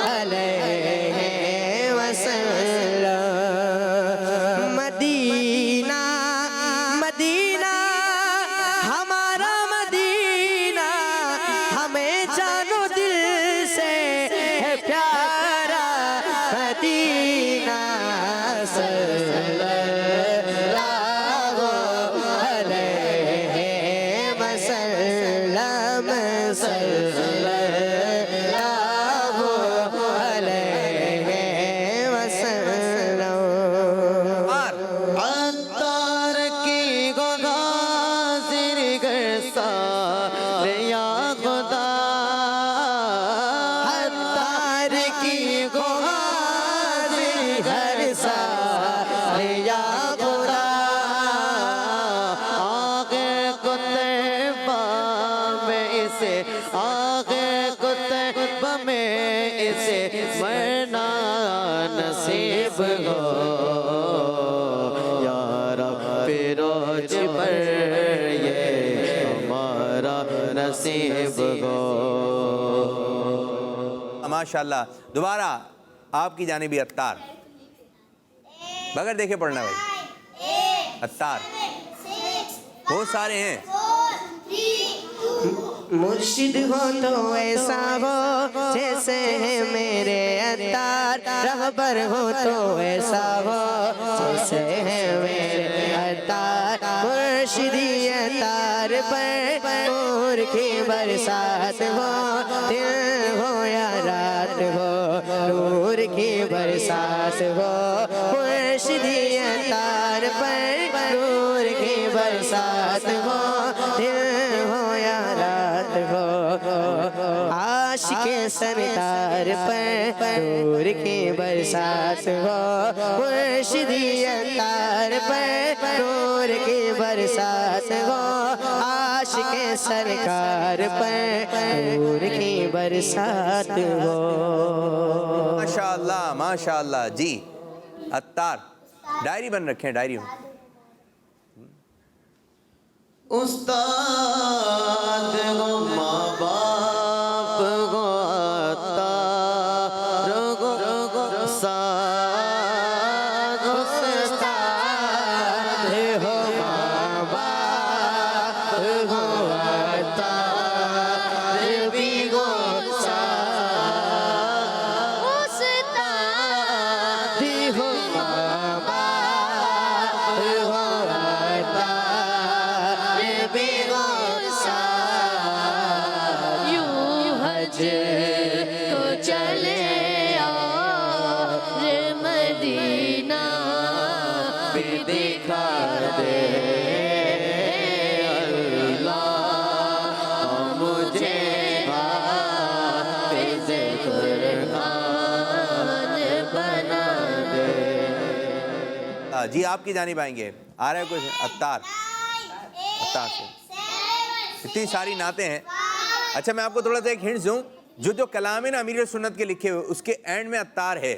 علیہ وسلم مدینہ مدینہ ہمارا مدینہ ہمیں جانو دل سے ہے پیارا مدینہ صلی اللہ علیہ وسلم صلی اللہ علیہ وسلم عطار کی غازر گرسا یا خدا عطار کی غازر گرسا یا خدا آخر کتبہ میں اسے آخر کتبہ میں اسے مرنا نصیب ہو یا رب روز پر یہ ہمارا نصیب ہو ماشاءاللہ. دوبارہ آپ کی جانبی عطار بغیر دیکھے پڑھنا بھائی. عطار بہت سارے ہیں. مرشد ہو تو ایسا ہو جیسے ہے میرے عطار رہبر ہو تو ایسا ہو جیسے ہے میرے عطار مرشدی عطار پر نور کی برسات ہو دن ہو یا رات ہو نور کی برسات ہو مرشدی عطار پر نور کی برسات ہو دن ہو یا رات ہو عاشق سرکار پر نور کی برسات ہو مرشدی عطار پر نور کی برسات ہو عاشق سرکار پر نور کی برسات ہو. ماشاءاللہ ماشاءاللہ. جی عطار ڈائری بن رکھے ہیں ڈائری میں. استاد گو ماں باپ گو عطار گو ساتھ استاد ہو ماں باپ گو عطار بھی گو ساتھ استاد ہو ماں باپ گو عطار بھی گو ساتھ یوں حج تو چلے اور مدینہ بھی دکھا دے اللہ مجھے حافظ قرآن بنا دے. جی آپ کی جانب آئیں گے. آ رہا ہے کچھ عطار عطار سے اتنی ساری نعتیں ہیں. اچھا میں آپ کو تھوڑا سا ایک ہنٹ دوں. جو کلام ہے نا امیر سنت کے لکھے ہوئے اس کے اینڈ میں عطار ہے.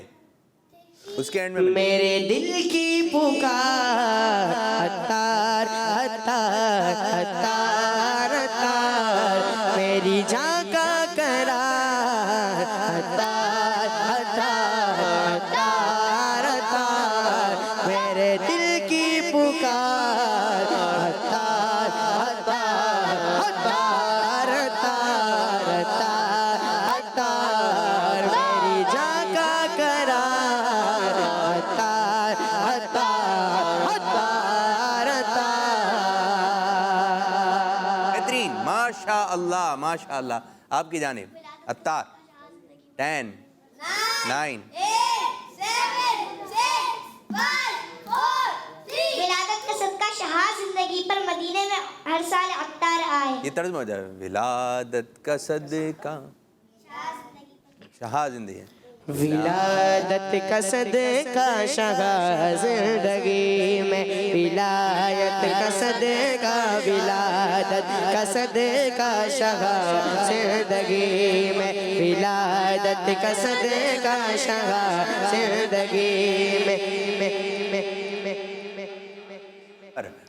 اس کے اینڈ میں میرے دل کی پکار عطار عطار عطار عطار میری جان کا قرار عطار عطار عطار عطار میرے دل کی پکار عطار عطار عطار عطار عطار عطار میری جان کا قرار عطار عطار عطار عطار. بہترین. ماشاء اللہ ماشاء اللہ. آپ کی جانب عطار. 10 9 ولادت کا صدقہ شہا زندگی پر مدینے میں ہر سال عطار آئے. یہ طرز میں ہو جائے. ولادت کا صدقہ شہا زندگی ولادت کا صدقہ شہا زندگی میں ولایت کا صدقہ ولادت کا صدقہ شہا زندگی میں ولادت کا صدقہ شہا زندگی میں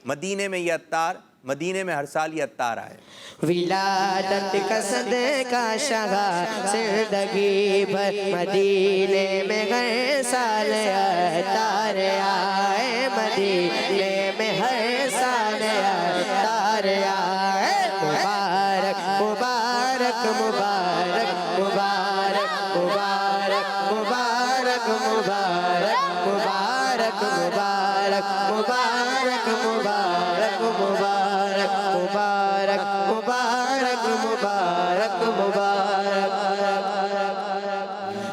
مدینے میں یہ عطار مدینے میں ہر سال یہ عطار آئے ولادت کا صدقہ شہا زندگی بھر مدینے میں ہر سال عطار آئے مدینے میں ہر سال عطار آئے مبارک مبارک مبارک مبارک مبارک مبارک مبارک مبارک مبارک مبارک مبارک مبارک مبارک مبارک مبارک مبارک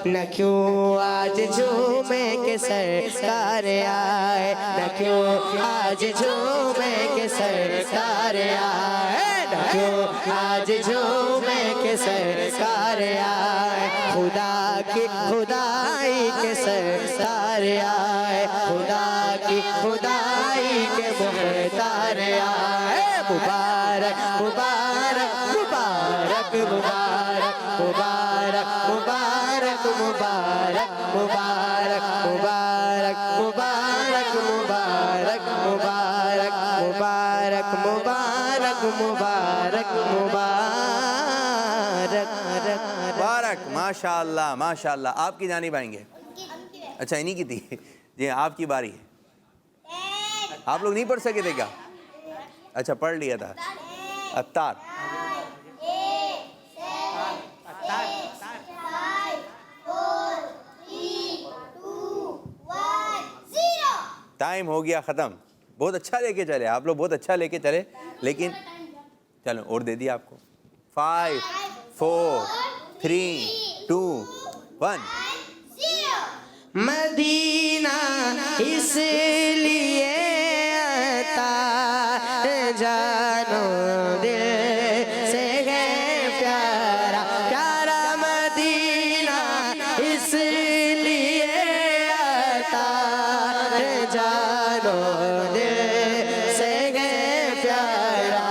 نہ کیوں آج جھومے کے سرکار آئے نہ کیوں آج جھومے کے سرکار آئے نہ کیوں آج جھومے کے سرکار آئے خدا کی خدائی کے سرکار آئے خدا کی خدائی کے محتار آئے مبارک مبارک مبارک مبارک مبارک مبارک مبارک مبارک مبارک مبارک مبارک مبارک مبارک مبارک مبارک مبارک ماشاءاللہ ماشاءاللہ آپ کی جانب آئیں گے اچھا انہی کی تھی جی آپ کی باری ہے آپ لوگ نہیں پڑھ سکے تھے کیا اچھا پڑھ لیا تھا عطار ٹائم ہو گیا ختم بہت اچھا لے کے چلے آپ لوگ بہت اچھا لے کے چلے لیکن چلو اور دے دیا آپ کو 5 4 3 2 1 مدینہ اس لیے عطار جانو دل سے ہے پیارا پیارا مدینہ اس لیے عطار جانو دل سے ہے پیارا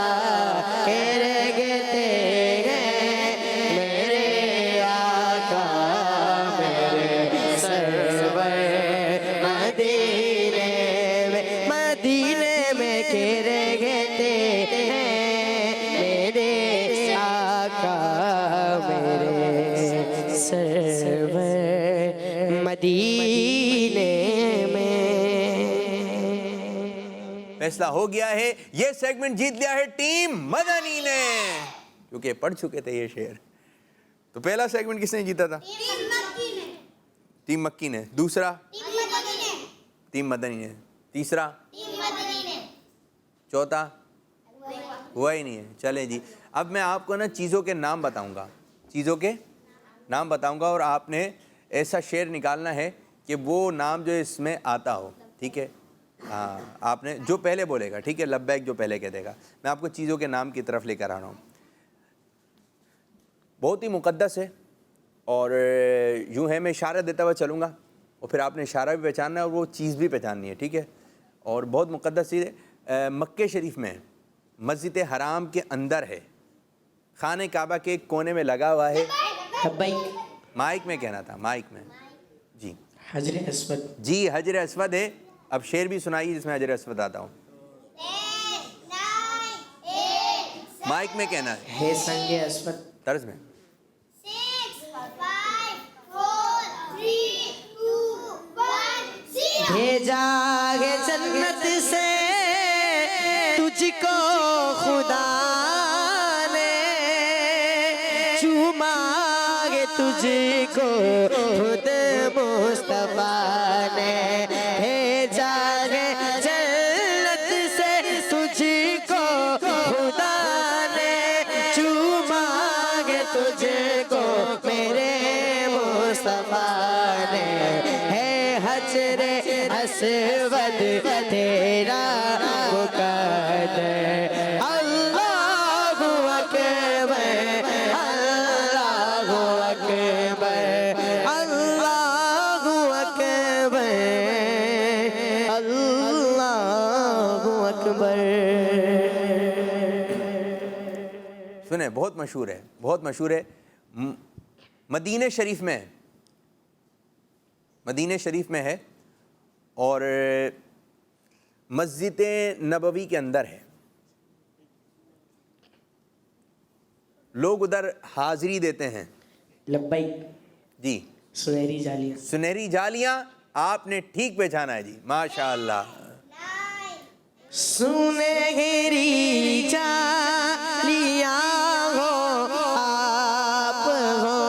کہ رہتے ہیں میرے آقا میرے سرور مدینے میں کہ رہتے ہیں میرے آقا میرے سرور مدینے میں فیصلہ ہو گیا ہے یہ سیگمنٹ جیت لیا ہے ٹیم مدنی نے کیونکہ پڑھ چکے تھے یہ شعر تو پہلا سیگمنٹ کس نے جیتا تھا ٹیم مکی نے دوسرا ٹیم مدنی نے تیسرا چوتھا ہوا ہی نہیں ہے چلیں جی اب میں آپ کو نا چیزوں کے نام بتاؤں گا چیزوں کے نام بتاؤں گا اور آپ نے ایسا شعر نکالنا ہے کہ وہ نام جو اس میں آتا ہو ٹھیک ہے ہاں آپ نے جو پہلے بولے گا ٹھیک ہے لبیک جو پہلے کہہ دے گا میں آپ کو چیزوں کے نام کی طرف لے کر آ رہا ہوں بہت ہی مقدس ہے اور یوں ہے میں اشارہ دیتا ہوا چلوں گا اور پھر آپ نے اشارہ بھی پہچاننا ہے اور وہ چیز بھی پہچاننی ہے ٹھیک ہے اور بہت مقدس چیز ہے مکہ شریف میں مسجد حرام کے اندر ہے خانہ کعبہ کے ایک کونے میں لگا ہوا ہے مائک میں کہنا تھا مائک میں جی حجر اسود جی حجر اسود ہے اب شعر بھی سنائیے جس میں حجر اسود آتا ہوں مائک میں کہنا ہے سنگ اسود طرز میں بھیجا ہے جنت سے تجھ کو خدا نے چوما ہے تجھ کو خود مصطفیٰ نے بھیجا ہے جنت سے تجھ کو خدا نے چوما ہے تجھ کو میرے مصطفیٰ نے ہے حجر اسود تیرا مقدر اللہ اکبر اللہ اکبر اللہ بہت مشہور ہے، بہت مشہور ہے، مدینہ شریف میں ہے، مدینہ شریف میں ہے اور مسجد نبوی کے اندر ہے. لوگ ادھر حاضری دیتے ہیں. لبیک. جی سنہری جالیاں. سنہری جالیاں، آپ نے ٹھیک پہچانا ہے جی، ماشاء اللہ. سنہری جالیاں ہو آپ ہو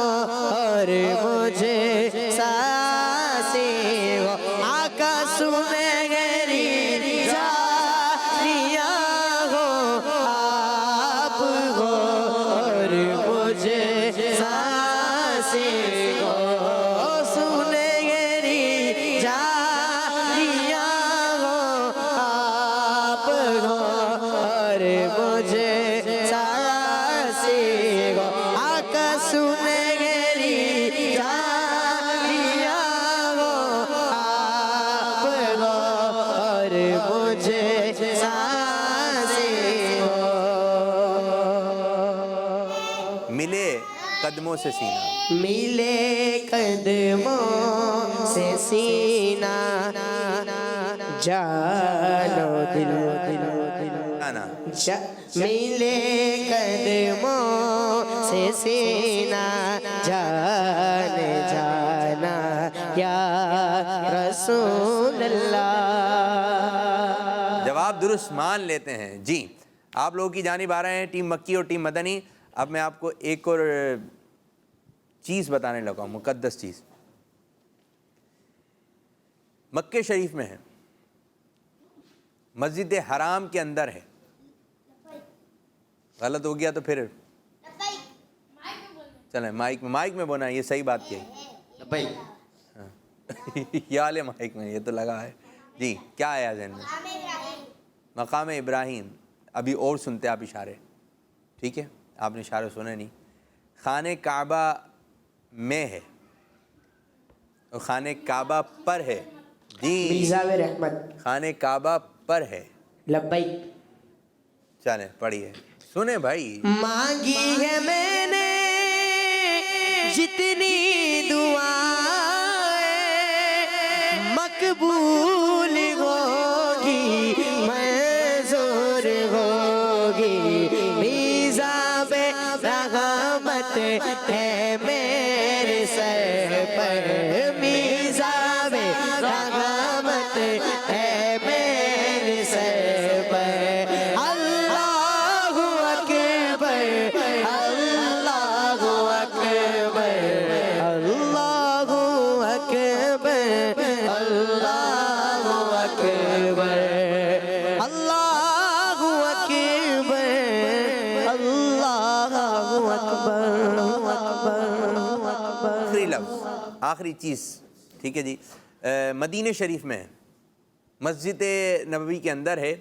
اور مجھے سانسیں ہو آقا. سنہری جالیاں ہو آپ ہو اور مجھے سانسیں ہو. سنہری جالیاں ہو آپ ہو اور مجھے سانسیں ہو آقا. سنہری جالیاں ہو آپ ہو اور مجھے سانسیں ہو. ملے قدموں سے سینہ، ملے قدموں سے سینہ جانو دل گانا. ملے قدموں سے سینہ جان جانا یا رسول اللہ. جواب درست مان لیتے ہیں جی. آپ لوگوں کی جانب آ رہے ہیں ٹیم مکی اور ٹیم مدنی. اب میں آپ کو ایک اور چیز بتانے لگا ہوں، مقدس چیز. مکہ شریف میں ہے، مسجد حرام کے اندر ہے. غلط ہو گیا تو پھر چلیں مائک میں بونا، یہ صحیح بات کی. یا لے مائک میں، یہ تو لگا ہے جی. کیا آیا ذہن میں؟ مقام ابراہیم. ابھی اور سنتے آپ اشارے، ٹھیک ہے؟ آپ نے اشارے سنے نہیں. خانہ کعبہ میں ہے اور خانہ کعبہ پر ہے جی. میزاب رحمت. خانہ کعبہ پر ہے. لبیک. چلیں پڑھیے، سنیں بھائی. مانگی ہے میں نے جتنی دعائیں مقبول ہوگی منظور ہوگی. میزاب رحمت ہے میرے سر پر. میزاب رحمت ہے میرے سر پر. اللہ اکبر اللہ اکبر اللہ اکبر اللہ اکبر اللہ اکبر اللہ اکبر. آخری لفظ، آخری چیز، ٹھیک ہے جی. مدینہ شریف میں ہے، مسجد نبوی کے اندر ہے.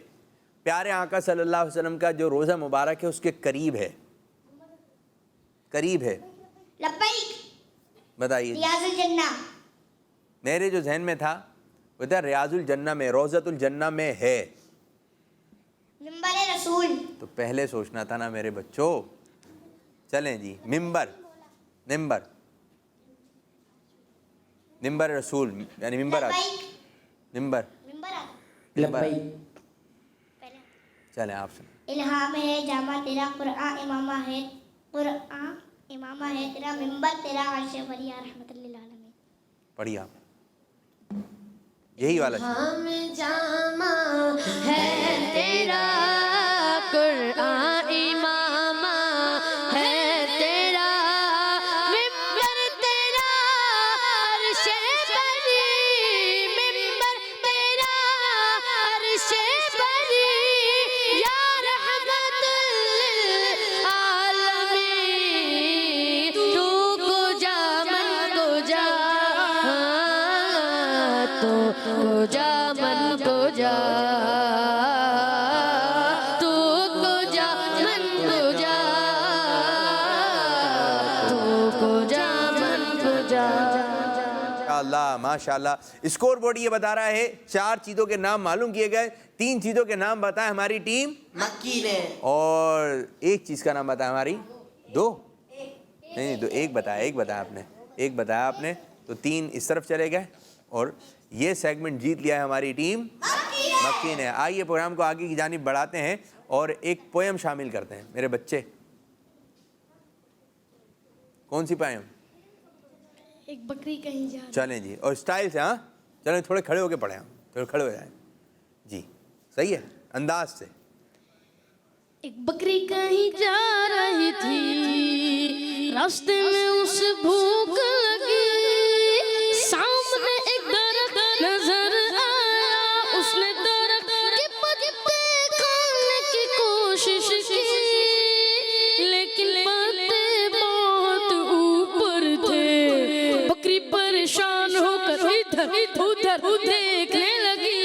پیارے آقا صلی اللہ علیہ وسلم کا جو روزہ مبارک ہے اس کے قریب ہے، قریب ہے. لبیک. بتائیے. ریاض الجنہ. میرے جو ذہن میں تھا وہ تھا ریاض الجنہ میں، روضۃ الجنہ میں ہے. منبر رسول. تو پہلے سوچنا تھا نا میرے بچوں. چلیں جی. ممبر، ممبر، ممبر رسول یعنی ممبر. ممبر. لبیک. چلیں آپ سنیں. الہام ہے جامع تیرا، قرآن امامہ ہے، قرآن امامہ ہے تیرا، منبر تیرا، عرش ولی رحمت للعالمین. پڑھیے آپ. یہی والا چیز. ہم جامع ہے تیرا، قرآن امامہ ہے تیرا، منبر تیرا، عرش بری، منبر تیرا، عرش بری، یا رحمت للعالمین. تو کو جا من کو جا، تو کو جا من کو جا، تو کو جا من کو جا، تو کو جا من کو جا. ماشاءاللہ ماشاءاللہ. اسکور بورڈ یہ بتا رہا ہے 4 چیزوں کے نام معلوم کیے گئے. 3 چیزوں کے نام بتائیں ہماری ٹیم مکی نے. اور 1 چیز کا نام بتایا ہماری 2 نہیں 2 1 بتایا آپ نے تو 3 اس طرف چلے گئے اور یہ سیگمنٹ جیت لیا ہے ہماری ٹیم مکی نے. آئیے پروگرام کو آگے کی جانب بڑھاتے ہیں اور ایک پویم شامل کرتے ہیں. میرے بچے کون سی پویم؟ ایک بکری کہیں جا چلیں جی اور اسٹائل سے. ہاں چلیں تھوڑے کھڑے ہو کے پڑھیں. ہم تھوڑے کھڑے ہو جائیں جی. صحیح ہے انداز سے. ایک بکری کہیں جا رہی تھی راستے میں اسے بھوک لگی سامنے ایک درخت نظر آیا اس نے درخت کے پتے کھانے کی کوشش کی لیکن پتے بہت اوپر تھے. بکری پریشان ہو کر ادھر ادھر دیکھنے لگی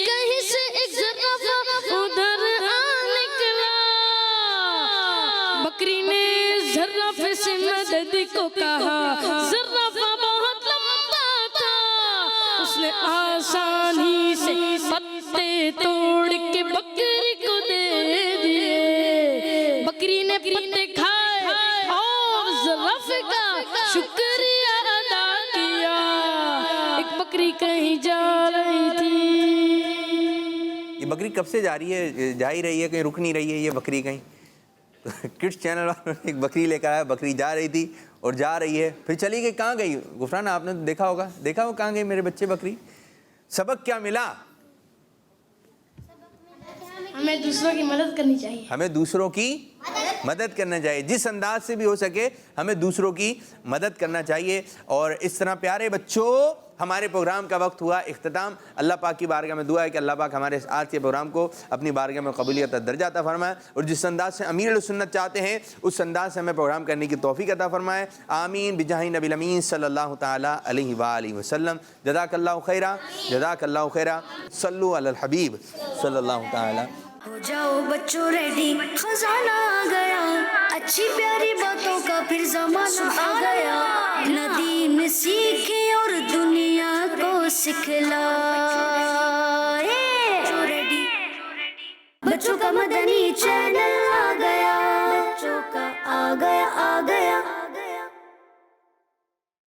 کہیں سے ایک زرافہ ادھر بکری نے زرافے سے مدد کو کہا. زرافہ بہت لمبا تھا اس نے آسانی سے پتے توڑ کے بکری کو دے دیے. بکری نے پتے کھائے اور زرافے کا شکریہ ادا کیا. ایک بکری کہیں جا رہی تھی. یہ بکری کب سے جا رہی ہے؟ جا ہی رہی ہے کہیں رک نہیں رہی ہے یہ بکری کہیں. کڈس چینل والوں نے ایک بکری لے کر آیا. بکری جا رہی تھی اور جا رہی ہے پھر چلی گئی. کہاں گئی غفران؟ آپ نے دیکھا ہوگا کہاں گئی میرے بچے بکری؟ سبق کیا ملا؟ ہمیں دوسروں کی مدد کرنی چاہیے. ہمیں دوسروں کی مدد کرنا چاہیے. جس انداز سے بھی ہو سکے ہمیں دوسروں کی مدد کرنا چاہیے. اور اس طرح پیارے بچوں ہمارے پروگرام کا وقت ہوا اختتام. اللہ پاک کی بارگاہ میں دعا ہے کہ اللہ پاک ہمارے آج کے پروگرام کو اپنی بارگاہ میں قبولیت درجہ عطا فرمائے اور جس انداز سے امیر السنت چاہتے ہیں اس انداز سے ہمیں پروگرام کرنے کی توفیق عطا فرمائے. آمین بجاہ نبی الامین صلی اللہ تعالی علیہ وآلہ وسلم. جزاک اللہ خیرہ جزاک اللہ خیرہ. صلو علی الحبیب صلی اللہ تعالی. ہو جاؤ بچوں ریڈی خزانہ آ گیا اچھی پیاری باتوں کا پھر زمانہ آ گیا. ندیم سیکھے اور دنیا کو سکھلائے. بچوں کا مدنی چینل آ گیا. بچوں کا آ گیا